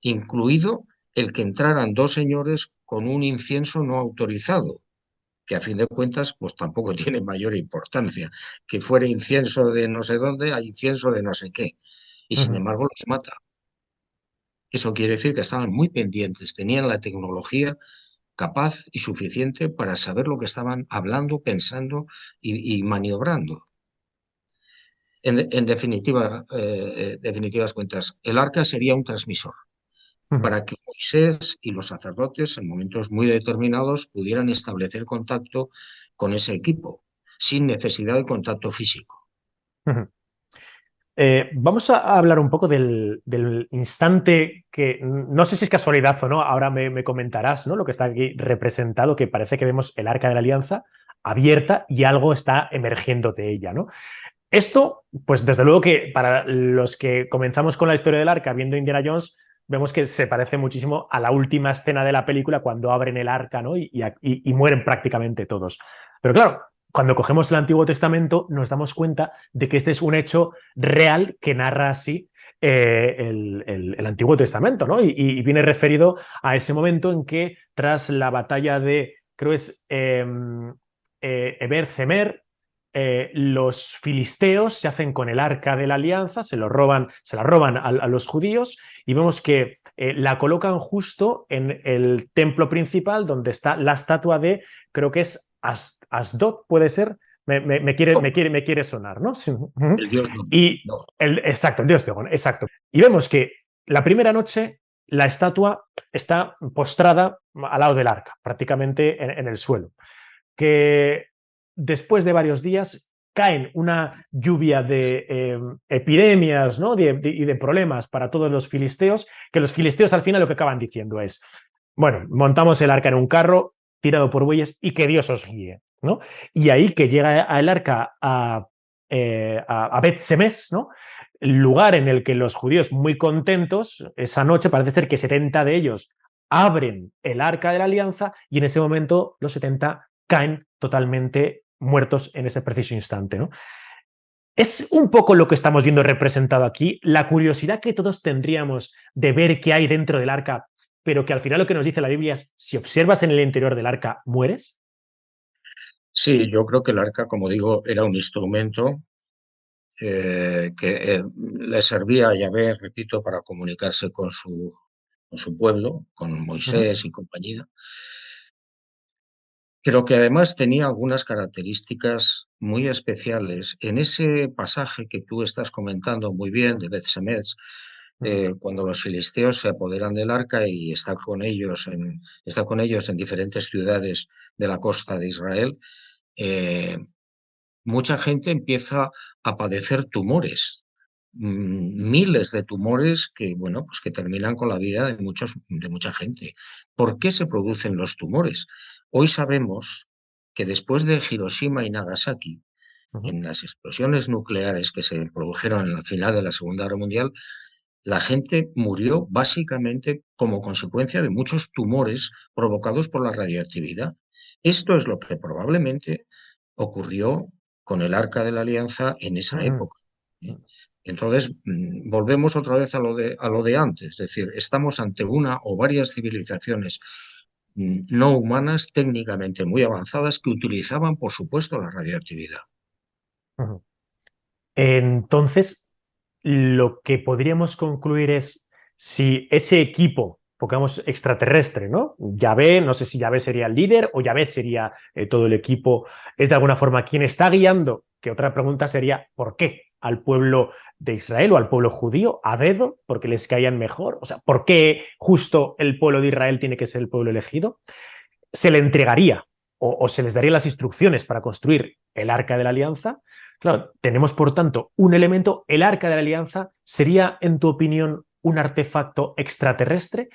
incluido el que entraran dos señores con un incienso no autorizado, que a fin de cuentas pues tampoco tiene mayor importancia, que fuera incienso de no sé dónde a incienso de no sé qué, y sin ujú. embargo los mata. Eso quiere decir que estaban muy pendientes, tenían la tecnología capaz y suficiente para saber lo que estaban hablando, pensando y maniobrando. En definitiva, definitivas cuentas, el arca sería un transmisor Ujú. para que Moisés y los sacerdotes en momentos muy determinados pudieran establecer contacto con ese equipo, sin necesidad de contacto físico. Ujú. Vamos a hablar un poco del instante que no sé si es casualidad o no, ahora me comentarás, ¿no? Lo que está aquí representado, que parece que vemos el Arca de la Alianza abierta y algo está emergiendo de ella, ¿no? Esto, pues desde luego que para los que comenzamos con la historia del Arca viendo Indiana Jones, vemos que se parece muchísimo a la última escena de la película cuando abren el Arca, ¿no? Y mueren prácticamente todos. Pero claro, cuando cogemos el Antiguo Testamento nos damos cuenta de que este es un hecho real que narra así el Antiguo Testamento, ¿no? Y viene referido a ese momento en que tras la batalla de, creo es Eber Zemer, los filisteos se hacen con el arca de la alianza, se la roban a los judíos y vemos que la colocan justo en el templo principal donde está la estatua de, creo que es Asdod, puede ser, No, me quiere sonar, ¿no? Sí. el Dios no. Y No. exacto, el dios Dagon, exacto. Y vemos que la primera noche la estatua está postrada al lado del arca, prácticamente en el suelo. Que después de varios días caen una lluvia de epidemias, ¿no? Y de problemas para todos los filisteos, que los filisteos al final lo que acaban diciendo es, bueno, montamos el arca en un carro tirado por bueyes y que Dios os guíe, ¿no? Y ahí que llega el arca a Bet Semes, ¿no? El lugar en el que los judíos muy contentos, esa noche parece ser que 70 de ellos abren el arca de la alianza y en ese momento los 70 caen totalmente muertos en ese preciso instante, ¿no? Es un poco lo que estamos viendo representado aquí, la curiosidad que todos tendríamos de ver qué hay dentro del arca, pero que al final lo que nos dice la Biblia es, si observas en el interior del arca, mueres. Sí, yo creo que el arca, como digo, era un instrumento que le servía a Yahvé, repito, para comunicarse con su pueblo, con Uh -huh, Moisés y compañía, pero que además tenía algunas características muy especiales. En ese pasaje que tú estás comentando muy bien de Bet-Semes, uh -huh, cuando los filisteos se apoderan del arca y está con ellos en diferentes ciudades de la costa de Israel, eh, mucha gente empieza a padecer tumores, miles de tumores que, bueno, pues que terminan con la vida de mucha gente. ¿Por qué se producen los tumores? Hoy sabemos que después de Hiroshima y Nagasaki, uh -huh, en las explosiones nucleares que se produjeron en la final de la Segunda Guerra Mundial, la gente murió básicamente como consecuencia de muchos tumores provocados por la radioactividad. Esto es lo que probablemente ocurrió con el Arca de la Alianza en uh esa -huh. época, ¿eh? Entonces, volvemos otra vez a lo de antes, es decir, estamos ante una o varias civilizaciones no humanas técnicamente muy avanzadas que utilizaban, por supuesto, la radioactividad. Uh -huh. Entonces, lo que podríamos concluir es si ese equipo, pongamos extraterrestre, ¿no? Yahvé, no sé si Yahvé sería el líder o Yahvé sería todo el equipo, es de alguna forma quien está guiando, que otra pregunta sería, ¿por qué al pueblo de Israel o al pueblo judío a dedo? ¿Porque les caían mejor? O sea, ¿por qué justo el pueblo de Israel tiene que ser el pueblo elegido? Se le entregaría o se les darían las instrucciones para construir el Arca de la Alianza. Claro, tenemos por tanto un elemento, el Arca de la Alianza, ¿sería en tu opinión un artefacto extraterrestre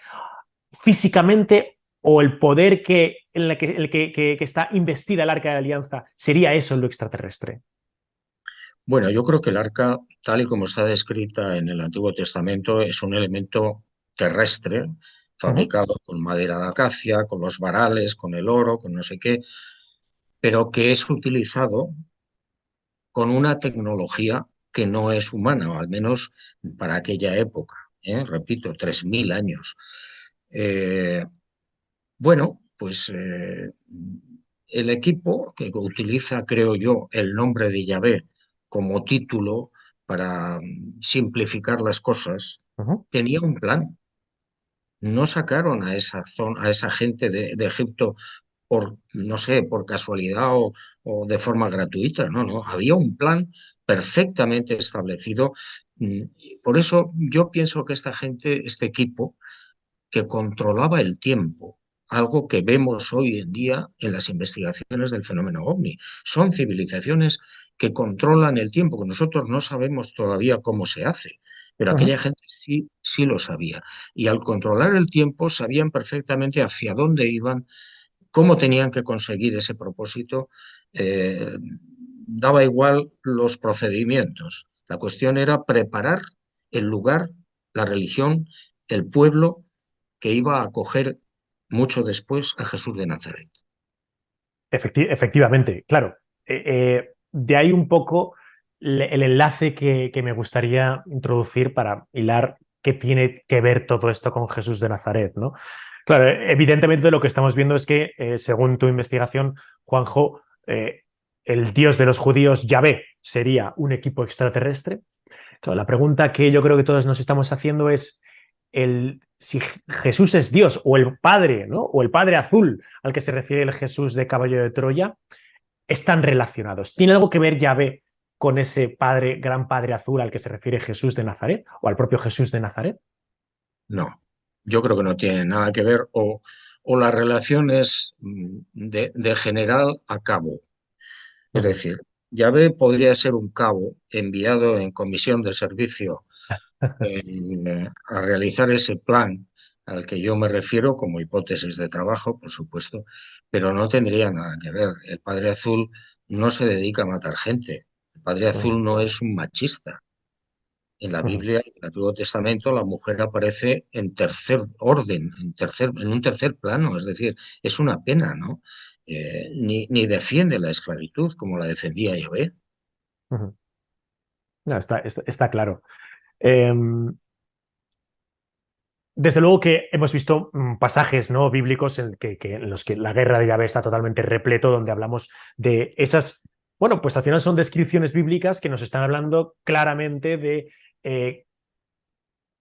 físicamente, o el poder en el que está investida el Arca de la Alianza sería eso lo extraterrestre? Bueno, yo creo que el arca, tal y como está descrita en el Antiguo Testamento, es un elemento terrestre, Ujú, fabricado con madera de acacia, con los varales, con el oro, con no sé qué, pero que es utilizado con una tecnología que no es humana, o al menos para aquella época. Repito, 3.000 años. Eh, bueno, pues el equipo que utiliza, creo yo, el nombre de Yahvé como título para simplificar las cosas, ujú, tenía un plan. No sacaron a esa zona, a esa gente de Egipto por, no sé, por casualidad o de forma gratuita. No, no, había un plan perfectamente establecido. Por eso yo pienso que esta gente, este equipo, que controlaba el tiempo, algo que vemos hoy en día en las investigaciones del fenómeno ovni. Son civilizaciones que controlan el tiempo, que nosotros no sabemos todavía cómo se hace, pero ujú. aquella gente sí, sí lo sabía. Y al controlar el tiempo sabían perfectamente hacia dónde iban, cómo tenían que conseguir ese propósito. Daba igual los procedimientos. La cuestión era preparar el lugar, la religión, el pueblo que iba a acoger mucho después a Jesús de Nazaret. Efectivamente, claro. De ahí un poco el enlace que me gustaría introducir para hilar qué tiene que ver todo esto con Jesús de Nazaret, ¿no? Claro, evidentemente lo que estamos viendo es que, según tu investigación, Juanjo, el Dios de los judíos, Yahvé, sería un equipo extraterrestre. Claro, la pregunta que yo creo que todos nos estamos haciendo es si Jesús es Dios o el Padre, ¿no? O el Padre Azul al que se refiere el Jesús de Caballo de Troya, están relacionados. ¿Tiene algo que ver Yahvé con ese Padre, gran Padre Azul al que se refiere Jesús de Nazaret o al propio Jesús de Nazaret? No, yo creo que no tiene nada que ver o la relación es de general a cabo. Es Ujú. decir, Yahvé podría ser un cabo enviado en comisión de servicio a realizar ese plan al que yo me refiero como hipótesis de trabajo, por supuesto, pero no tendría nada que ver. El Padre Azul no se dedica a matar gente. El Padre Ujú, Azul no es un machista. En la ujú. Biblia, en el Antiguo Testamento, la mujer aparece en tercer orden, en un tercer plano, es decir, es una pena, ¿no? Ni defiende la esclavitud como la defendía Yahvé. Ujú. No, está claro. Em, Desde luego que hemos visto pasajes, ¿no?, bíblicos en los que la guerra de Yahvé está totalmente repleto, donde hablamos de esas, bueno, pues al final son descripciones bíblicas que nos están hablando claramente de eh,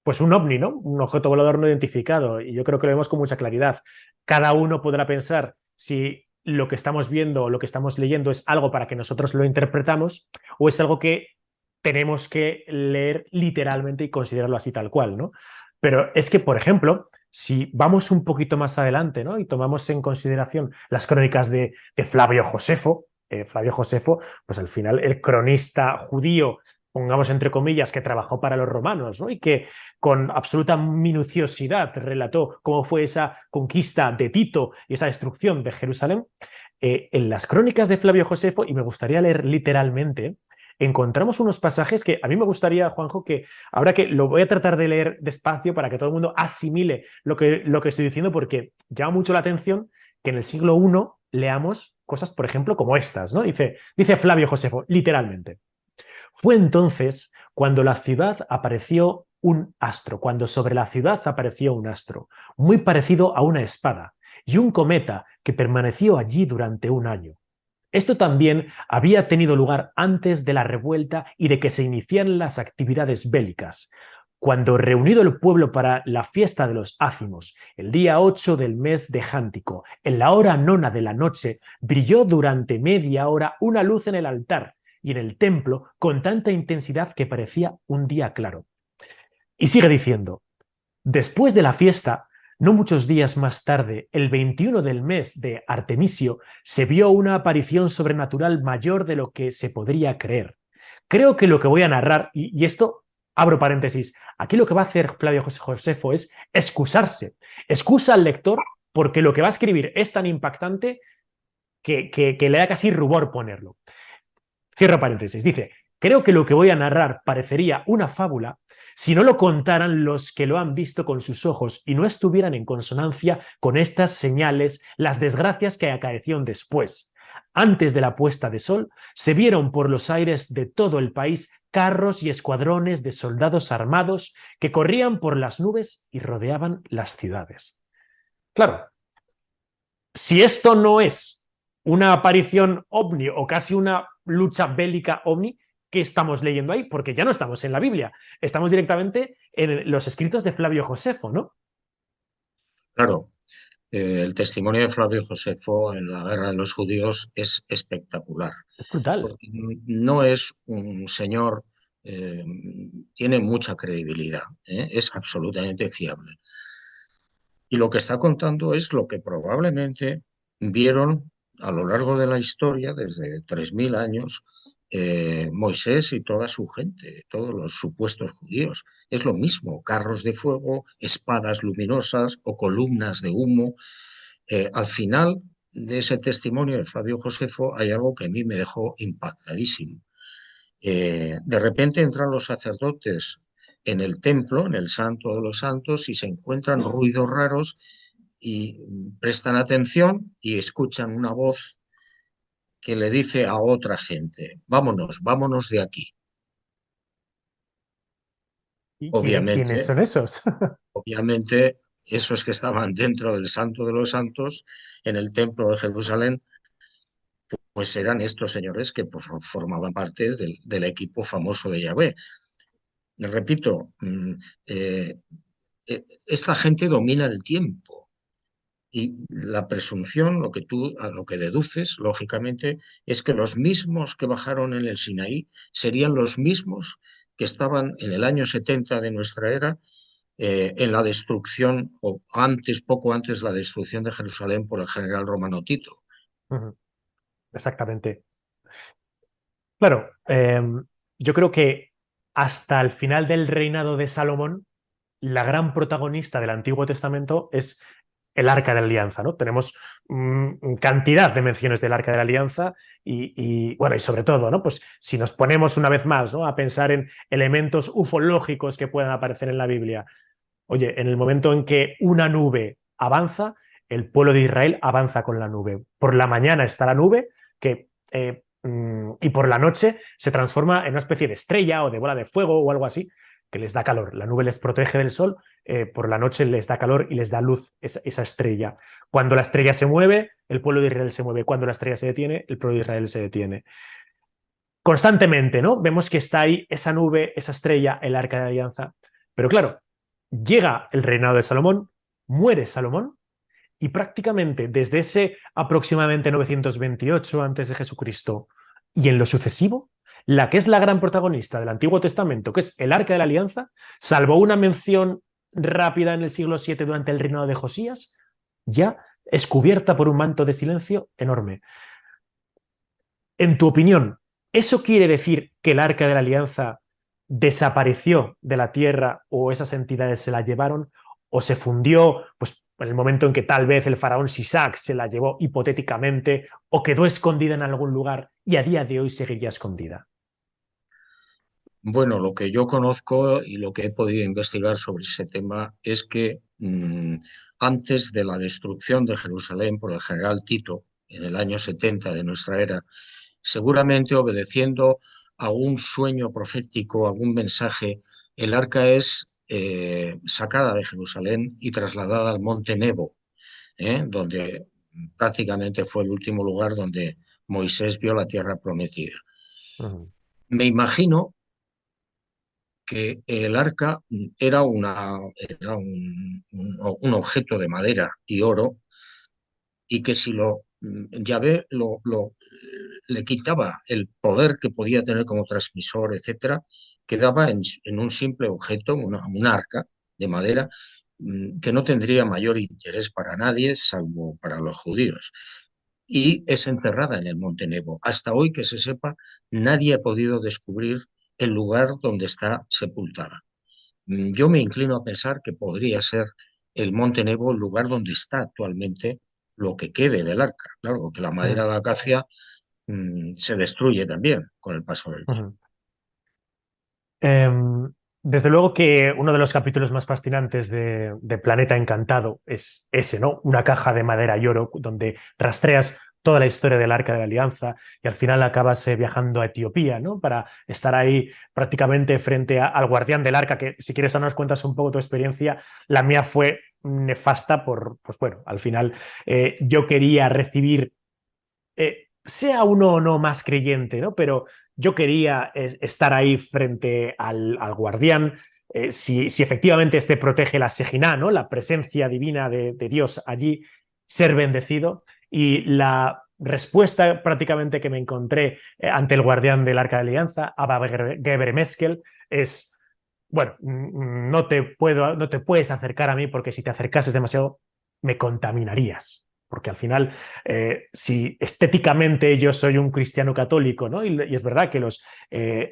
pues un ovni, ¿no? Un objeto volador no identificado. Y yo creo que lo vemos con mucha claridad. Cada uno podrá pensar si lo que estamos viendo o lo que estamos leyendo es algo para que nosotros lo interpretamos o es algo que tenemos que leer literalmente y considerarlo así tal cual, ¿no? Pero es que, por ejemplo, si vamos un poquito más adelante, ¿no?, y tomamos en consideración las crónicas de Flavio Josefo, pues al final el cronista judío, pongamos entre comillas, que trabajó para los romanos, ¿no?, y que con absoluta minuciosidad relató cómo fue esa conquista de Tito y esa destrucción de Jerusalén. En las crónicas de Flavio Josefo, y me gustaría leer literalmente, encontramos unos pasajes que a mí me gustaría, Juanjo, que ahora que lo voy a tratar de leer despacio para que todo el mundo asimile lo que estoy diciendo, porque llama mucho la atención que en el siglo I leamos cosas, por ejemplo, como estas, ¿no? Dice Flavio Josefo, literalmente. Fue entonces cuando la ciudad apareció un astro, cuando sobre la ciudad apareció un astro, muy parecido a una espada, y un cometa que permaneció allí durante un año. Esto también había tenido lugar antes de la revuelta y de que se iniciaran las actividades bélicas. Cuando reunido el pueblo para la fiesta de los ácimos, el día 8 del mes de Jántico, en la hora nona de la noche, brilló durante media hora una luz en el altar y en el templo con tanta intensidad que parecía un día claro. Y sigue diciendo, después de la fiesta, No muchos días más tarde, el 21 del mes de Artemisio, se vio una aparición sobrenatural mayor de lo que se podría creer. Creo que lo que voy a narrar, y esto abro paréntesis, aquí lo que va a hacer Flavio Josefo es excusarse. Excusa al lector porque lo que va a escribir es tan impactante que le da casi rubor ponerlo. Cierro paréntesis. Dice, creo que lo que voy a narrar parecería una fábula si no lo contaran los que lo han visto con sus ojos y no estuvieran en consonancia con estas señales las desgracias que acaecieron después. Antes de la puesta de sol, se vieron por los aires de todo el país carros y escuadrones de soldados armados que corrían por las nubes y rodeaban las ciudades. Claro, si esto no es una aparición ovni o casi una lucha bélica ovni, ¿qué estamos leyendo ahí? Porque ya no estamos en la Biblia, estamos directamente en los escritos de Flavio Josefo, ¿no? Claro, el testimonio de Flavio Josefo en la Guerra de los Judíos es espectacular, Es brutal. porque no es un señor, eh, tiene mucha credibilidad, es absolutamente fiable. Y lo que está contando es lo que probablemente vieron a lo largo de la historia, desde 3000 años, Moisés y toda su gente, todos los supuestos judíos. Es lo mismo, carros de fuego, espadas luminosas o columnas de humo. Al final de ese testimonio de Flavio Josefo hay algo que a mí me dejó impactadísimo. De repente entran los sacerdotes en el templo, en el Santo de los Santos, y se encuentran ruidos raros y prestan atención y escuchan una voz que le dice a otra gente, vámonos, vámonos de aquí. ¿Y quiénes Obviamente, son esos? obviamente, esos que estaban dentro del Santo de los Santos, en el templo de Jerusalén, pues eran estos señores que pues, formaban parte del equipo famoso de Yahvé. Repito, esta gente domina el tiempo y la presunción, a lo que deduces, lógicamente, es que los mismos que bajaron en el Sinaí serían los mismos que estaban en el año 70 de nuestra era en la destrucción, o antes, poco antes, la destrucción de Jerusalén por el general romano Tito. Exactamente. Claro, yo creo que hasta el final del reinado de Salomón, la gran protagonista del Antiguo Testamento es el Arca de la Alianza, ¿no? Tenemos cantidad de menciones del Arca de la Alianza bueno, y sobre todo, ¿no? Pues si nos ponemos una vez más, ¿no? A pensar en elementos ufológicos que puedan aparecer en la Biblia. Oye, en el momento en que una nube avanza, el pueblo de Israel avanza con la nube. Por la mañana está la nube y por la noche se transforma en una especie de estrella o de bola de fuego o algo así que les da calor. La nube les protege del sol, por la noche les da calor y les da luz esa estrella. Cuando la estrella se mueve, el pueblo de Israel se mueve. Cuando la estrella se detiene, el pueblo de Israel se detiene. Constantemente, ¿no? Vemos que está ahí esa nube, esa estrella, el arca de la alianza. Pero claro, llega el reinado de Salomón, muere Salomón y prácticamente desde ese aproximadamente 928 antes de Jesucristo y en lo sucesivo, la que es la gran protagonista del Antiguo Testamento, que es el Arca de la Alianza, salvo una mención rápida en el siglo VII durante el reinado de Josías, ya es cubierta por un manto de silencio enorme. En tu opinión, ¿eso quiere decir que el Arca de la Alianza desapareció de la tierra o esas entidades se la llevaron o se fundió, pues en el momento en que tal vez el faraón Sisac se la llevó hipotéticamente o quedó escondida en algún lugar y a día de hoy seguiría escondida? Bueno, lo que yo conozco y lo que he podido investigar sobre ese tema es que antes de la destrucción de Jerusalén por el general Tito, en el año 70 de nuestra era, seguramente obedeciendo a un sueño profético, a algún mensaje, el arca es sacada de Jerusalén y trasladada al monte Nebo, donde prácticamente fue el último lugar donde Moisés vio la tierra prometida. Uh-huh. Me imagino que el arca era un objeto de madera y oro y que si Yahvé le quitaba el poder que podía tener como transmisor, etcétera, quedaba en un simple objeto, un arca de madera, que no tendría mayor interés para nadie, salvo para los judíos. Y es enterrada en el Monte Nebo. Hasta hoy, que se sepa, nadie ha podido descubrir el lugar donde está sepultada. Yo me inclino a pensar que podría ser el Monte Nebo el lugar donde está actualmente lo que quede del arca. Claro, porque la Ujú, madera de acacia se destruye también con el paso del tiempo. ujú. Em, Desde luego que uno de los capítulos más fascinantes de Planeta Encantado es ese, ¿no? Una caja de madera y oro donde rastreas toda la historia del Arca de la Alianza y al final acabas viajando a Etiopía, ¿no? Para estar ahí prácticamente frente al guardián del Arca, que si quieres nos cuentas un poco tu experiencia, la mía fue nefasta pues bueno, al final yo quería recibir sea uno o no más creyente, ¿no? Pero yo quería estar ahí frente al guardián, si efectivamente este protege la Sejina, ¿no? La presencia divina de Dios allí, ser bendecido. Y la respuesta prácticamente que me encontré ante el guardián del Arca de Alianza, Abba Gebre Meskel, es, bueno, no te puedes acercar a mí porque si te acercases demasiado me contaminarías. Porque al final si estéticamente yo soy un cristiano católico, ¿no? Y es verdad que los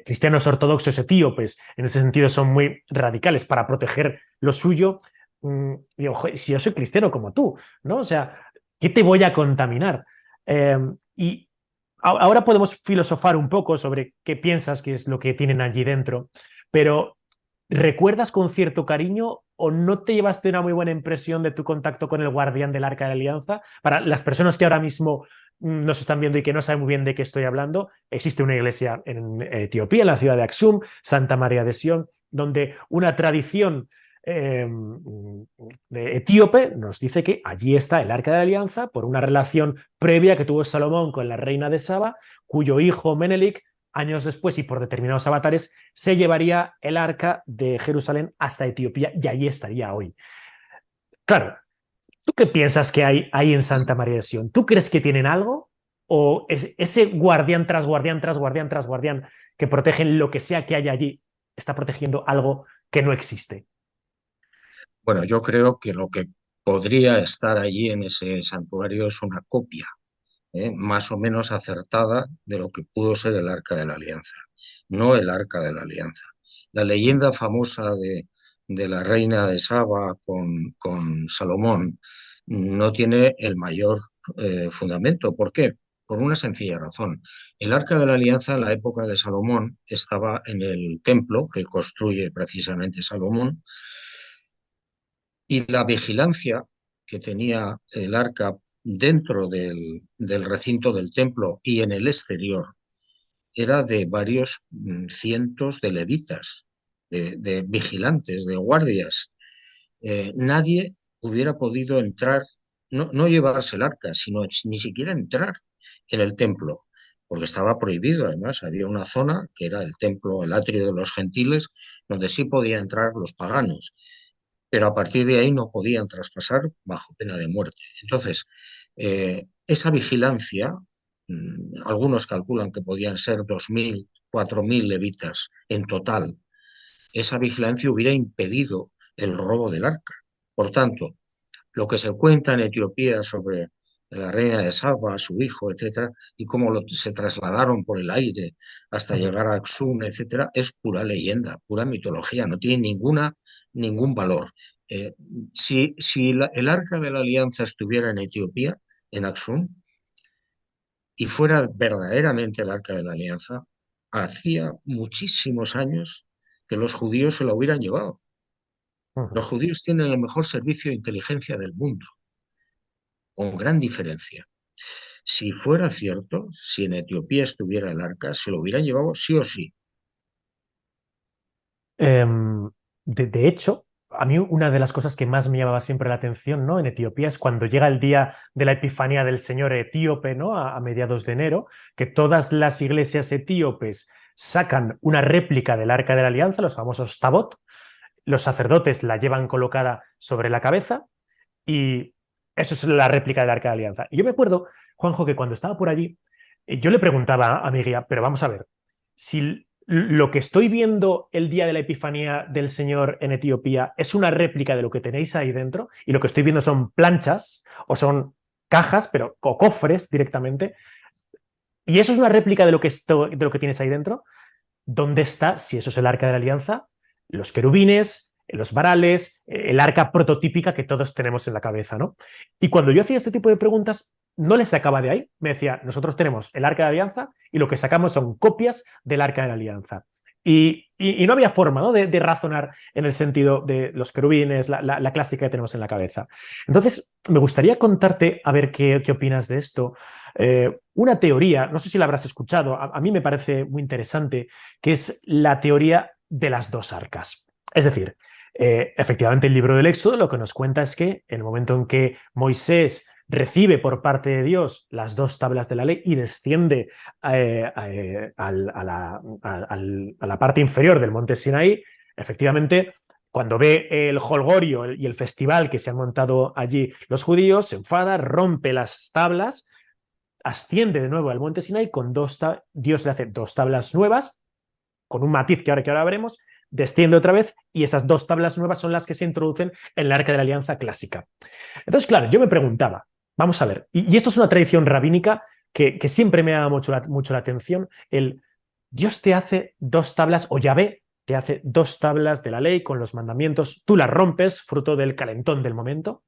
cristianos ortodoxos etíopes en ese sentido son muy radicales para proteger lo suyo. Digo, "Joder, si yo soy cristiano como tú, ¿no? O sea, ¿qué te voy a contaminar? Y ahora podemos filosofar un poco sobre qué piensas que es lo que tienen allí dentro, pero ¿recuerdas con cierto cariño o no te llevaste una muy buena impresión de tu contacto con el guardián del Arca de la Alianza? Para las personas que ahora mismo nos están viendo y que no saben muy bien de qué estoy hablando, existe una iglesia en Etiopía, en la ciudad de Aksum, Santa María de Sion, donde una tradición eh, de etíope nos dice que allí está el Arca de la Alianza por una relación previa que tuvo Salomón con la reina de Saba, cuyo hijo Menelik años después y por determinados avatares, se llevaría el arca de Jerusalén hasta Etiopía y allí estaría hoy. Claro, ¿tú qué piensas que hay ahí en Santa María de Sion? ¿Tú crees que tienen algo? ¿O ese guardián tras guardián, tras guardián, tras guardián que protegen lo que sea que haya allí, está protegiendo algo que no existe? Bueno, yo creo que lo que podría estar allí en ese santuario es una copia, más o menos acertada de lo que pudo ser el Arca de la Alianza, no el Arca de la Alianza. La leyenda famosa de la reina de Saba con Salomón no tiene el mayor fundamento. ¿Por qué? Por una sencilla razón. El Arca de la Alianza en la época de Salomón estaba en el templo que construye precisamente Salomón y la vigilancia que tenía el arca dentro del recinto del templo y en el exterior era de varios cientos de levitas, de vigilantes, de guardias. Nadie hubiera podido entrar, no llevarse el arca, sino ni siquiera entrar en el templo, porque estaba prohibido. Además, había una zona que era el templo, el atrio de los gentiles, donde sí podían entrar los paganos, pero a partir de ahí no podían traspasar bajo pena de muerte. Entonces, esa vigilancia, algunos calculan que podían ser 2.000, 4.000 levitas en total, esa vigilancia hubiera impedido el robo del arca. Por tanto, lo que se cuenta en Etiopía sobre la reina de Saba, su hijo, etcétera, y cómo se trasladaron por el aire hasta Uh -huh. llegar a Axum, etcétera, es pura leyenda, pura mitología, no tiene ningún valor. Eh, si el arca de la alianza estuviera en Etiopía, en Axum, y fuera verdaderamente el arca de la alianza, hacía muchísimos años que los judíos se la hubieran llevado. Uh -huh. Los judíos tienen el mejor servicio de inteligencia del mundo, con gran diferencia. Si fuera cierto, si en Etiopía estuviera el arca, se lo hubieran llevado sí o sí. De hecho, a mí una de las cosas que más me llamaba siempre la atención, ¿no? En Etiopía es cuando llega el día de la Epifanía del Señor etíope, ¿no? A mediados de enero, que todas las iglesias etíopes sacan una réplica del Arca de la Alianza, los famosos tabot, los sacerdotes la llevan colocada sobre la cabeza y eso es la réplica del Arca de la Alianza. Y yo me acuerdo, Juanjo, que cuando estaba por allí, yo le preguntaba a mi guía, pero vamos a ver, si lo que estoy viendo el día de la Epifanía del Señor en Etiopía es una réplica de lo que tenéis ahí dentro, y lo que estoy viendo son planchas o son cajas, pero o cofres directamente, y eso es una réplica de de lo que tienes ahí dentro. ¿Dónde está, si eso es el arca de la alianza, los querubines, los varales, el arca prototípica que todos tenemos en la cabeza, ¿no? Y cuando yo hacía este tipo de preguntas, no les sacaba de ahí. Me decía, nosotros tenemos el arca de la alianza y lo que sacamos son copias del arca de la alianza. Y no había forma, ¿no?, de razonar en el sentido de los querubines, la clásica que tenemos en la cabeza. Entonces, me gustaría contarte, a ver qué opinas de esto. Una teoría, no sé si la habrás escuchado, a mí me parece muy interesante, que es la teoría de las dos arcas. Es decir, efectivamente el libro del Éxodo lo que nos cuenta es que en el momento en que Moisés recibe por parte de Dios las dos tablas de la ley y desciende a la parte inferior del monte Sinaí, efectivamente, cuando ve el jolgorio y el festival que se han montado allí los judíos, se enfada, rompe las tablas, asciende de nuevo al monte Sinaí, Dios le hace dos tablas nuevas, con un matiz que ahora veremos, desciende otra vez y esas dos tablas nuevas son las que se introducen en la Arca de la Alianza clásica. Entonces, claro, yo me preguntaba, vamos a ver, y esto es una tradición rabínica que siempre me ha dado mucho la atención, Dios te hace dos tablas, o Yahvé te hace dos tablas de la ley con los mandamientos, tú las rompes, fruto del calentón del momento.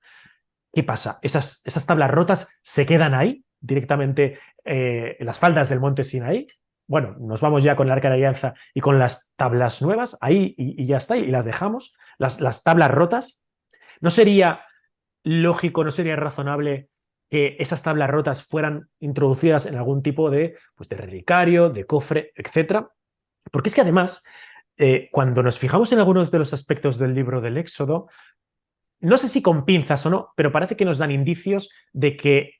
¿Qué pasa? Esas tablas rotas se quedan ahí, directamente en las faldas del monte Sinaí. Bueno, nos vamos ya con el Arca de la Alianza y con las tablas nuevas, ahí y ya está, y las dejamos, las tablas rotas. ¿No sería lógico, no sería razonable que esas tablas rotas fueran introducidas en algún tipo pues de relicario, de cofre, etcétera? Porque es que además, cuando nos fijamos en algunos de los aspectos del libro del Éxodo, no sé si con pinzas o no, pero parece que nos dan indicios de que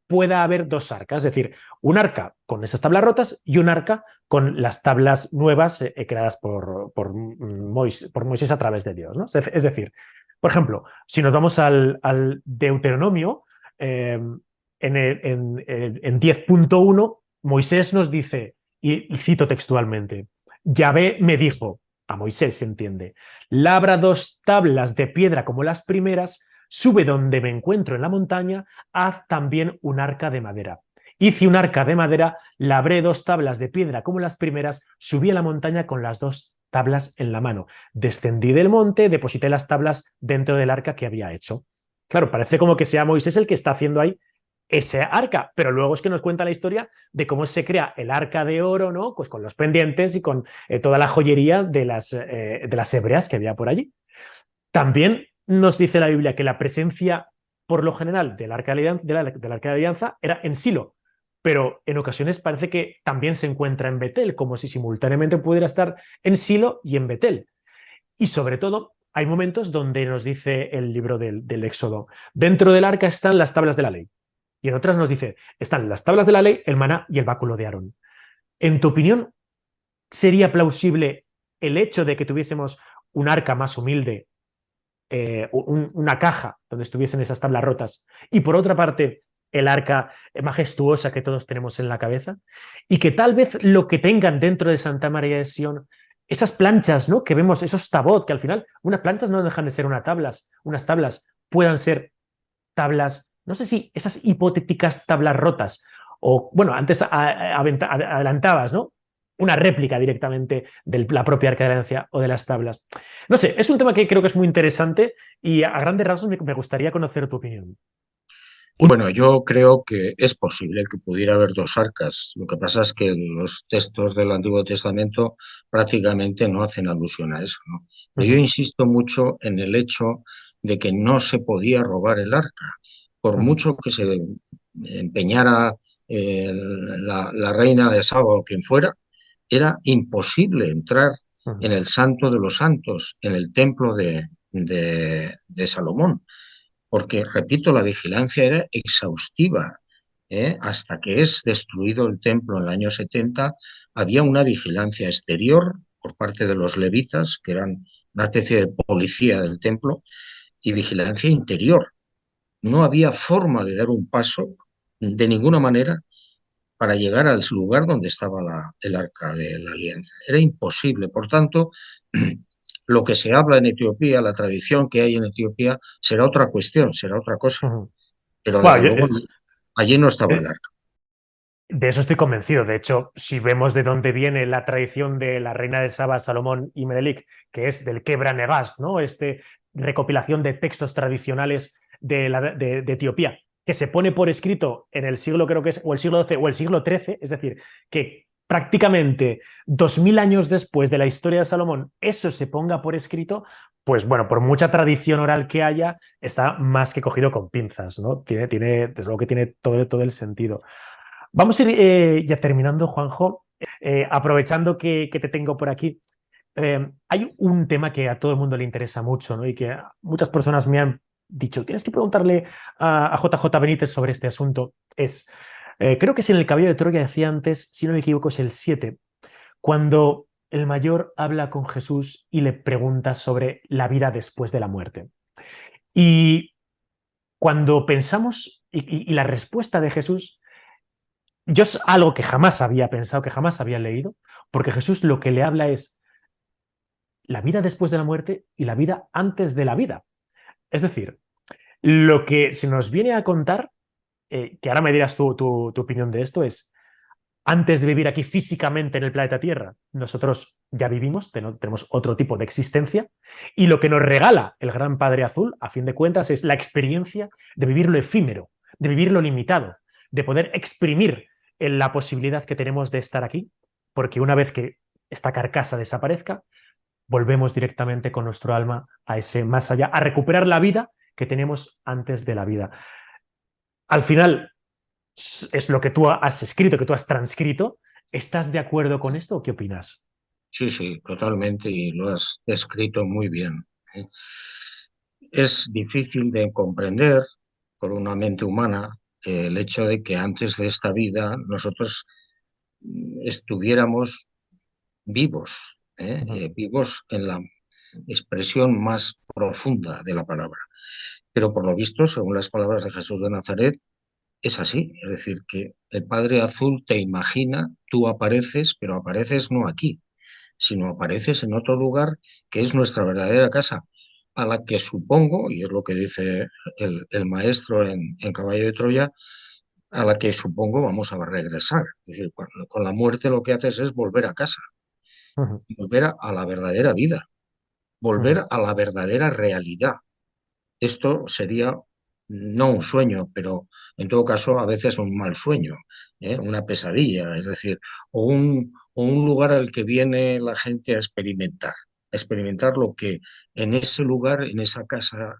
pueda haber dos arcas, es decir, un arca con esas tablas rotas y un arca con las tablas nuevas creadas por Moisés a través de Dios, ¿no? Es decir, por ejemplo, si nos vamos al Deuteronomio, en 10.1, Moisés nos dice, y cito textualmente, Yahvé me dijo, a Moisés se entiende, labra dos tablas de piedra como las primeras, sube donde me encuentro en la montaña, haz también un arca de madera. Hice un arca de madera, labré dos tablas de piedra como las primeras, subí a la montaña con las dos tablas en la mano. Descendí del monte, deposité las tablas dentro del arca que había hecho. Claro, parece como que sea Moisés el que está haciendo ahí ese arca, pero luego es que nos cuenta la historia de cómo se crea el arca de oro, ¿no? Pues con los pendientes y con toda la joyería de las hebreas que había por allí. También nos dice la Biblia que la presencia, por lo general, del arca de la alianza era en Silo, pero en ocasiones parece que también se encuentra en Betel, como si simultáneamente pudiera estar en Silo y en Betel. Y sobre todo, hay momentos donde nos dice el libro del Éxodo, dentro del arca están las tablas de la ley. Y en otras nos dice, están las tablas de la ley, el maná y el báculo de Aarón. En tu opinión, ¿sería plausible el hecho de que tuviésemos un arca más humilde, una caja donde estuviesen esas tablas rotas, y por otra parte el arca majestuosa que todos tenemos en la cabeza, y que tal vez lo que tengan dentro de Santa María de Sion, esas planchas, ¿no?, que vemos, esos tabot, que al final unas planchas no dejan de ser unas tablas puedan ser tablas, no sé si esas hipotéticas tablas rotas, o bueno, antes adelantabas, ¿no?, una réplica directamente de la propia Arca de la Alianza o de las tablas. No sé, es un tema que creo que es muy interesante y a grandes rasgos me gustaría conocer tu opinión. Bueno, yo creo que es posible que pudiera haber dos arcas. Lo que pasa es que los textos del Antiguo Testamento prácticamente no hacen alusión a eso, ¿no? Pero yo insisto mucho en el hecho de que no se podía robar el arca. Por mucho que se empeñara la reina de Saba o quien fuera, era imposible entrar en el Santo de los Santos, en el templo de Salomón, porque, repito, la vigilancia era exhaustiva. Hasta que es destruido el templo en el año 70, había una vigilancia exterior por parte de los levitas, que eran una especie de policía del templo, y vigilancia interior. No había forma de dar un paso de ninguna manera para llegar al lugar donde estaba el arca de la alianza. Era imposible. Por tanto, lo que se habla en Etiopía, la tradición que hay en Etiopía, será otra cuestión, será otra cosa. Ujú. Pero Bueno, desde luego allí no estaba el eh, arca. de eso estoy convencido. De hecho, si vemos de dónde viene la tradición de la reina de Saba, Salomón y Menelik, que es del Kebra Negas, ¿no? Recopilación de textos tradicionales de Etiopía, que se pone por escrito en el siglo, creo que es, o el siglo XII o el siglo XIII, es decir, que prácticamente 2000 años después de la historia de Salomón, eso se ponga por escrito, pues bueno, por mucha tradición oral que haya, está más que cogido con pinzas, ¿no? Desde luego que tiene todo el sentido. Vamos a ir ya terminando, Juanjo. Aprovechando que te tengo por aquí, hay un tema que a todo el mundo le interesa mucho, ¿no? Y que muchas personas me han dicho, tienes que preguntarle a JJ Benítez sobre este asunto. Creo que es en el Caballo de Troya, decía antes, si no me equivoco, es el 7, cuando el mayor habla con Jesús y le pregunta sobre la vida después de la muerte. Y cuando pensamos, y la respuesta de Jesús, yo es algo que jamás había pensado, que jamás había leído, porque Jesús lo que le habla es la vida después de la muerte y la vida antes de la vida. Es decir, lo que se nos viene a contar, que ahora me dirás tu opinión de esto, es antes de vivir aquí físicamente en el planeta Tierra, nosotros ya vivimos, tenemos otro tipo de existencia, y lo que nos regala el Gran Padre Azul, a fin de cuentas, es la experiencia de vivir lo efímero, de vivir lo limitado, de poder exprimir la posibilidad que tenemos de estar aquí, porque una vez que esta carcasa desaparezca, volvemos directamente con nuestro alma a ese más allá, a recuperar la vida que tenemos antes de la vida. Al final, es lo que tú has escrito, que tú has transcrito. ¿Estás de acuerdo con esto o qué opinas? Sí, sí, totalmente, y lo has descrito muy bien. ¿Eh? Es difícil de comprender por una mente humana el hecho de que antes de esta vida nosotros estuviéramos vivos, vivos en la expresión más profunda de la palabra. Pero por lo visto, según las palabras de Jesús de Nazaret, es así. Es decir, que el Padre Azul te imagina, tú apareces, pero apareces no aquí, sino apareces en otro lugar que es nuestra verdadera casa, a la que supongo, y es lo que dice el maestro en Caballo de Troya, a la que supongo vamos a regresar. Es decir, con la muerte lo que haces es volver a casa, Ujú, volver a la verdadera vida, volver ujú, a la verdadera realidad. Esto sería no un sueño, pero en todo caso a veces un mal sueño, una pesadilla, es decir, o un lugar al que viene la gente a experimentar lo que en ese lugar, en esa casa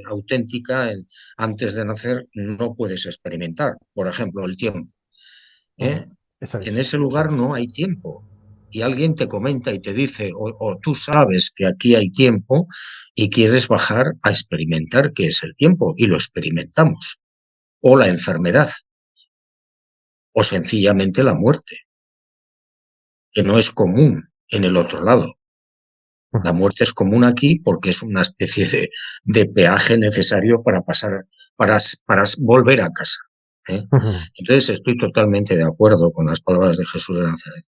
auténtica, antes de nacer, no puedes experimentar. Por ejemplo, el tiempo. ¿Eh? ujú. Eso En es, ese eso lugar es. no hay tiempo. Y alguien te comenta y te dice, o tú sabes que aquí hay tiempo y quieres bajar a experimentar qué es el tiempo, y lo experimentamos. O la enfermedad, o sencillamente la muerte, que no es común en el otro lado. La Ujú, muerte es común aquí porque es una especie de peaje necesario para pasar, para volver a casa. ¿Eh? ujú. Entonces estoy totalmente de acuerdo con las palabras de Jesús de Nazaret.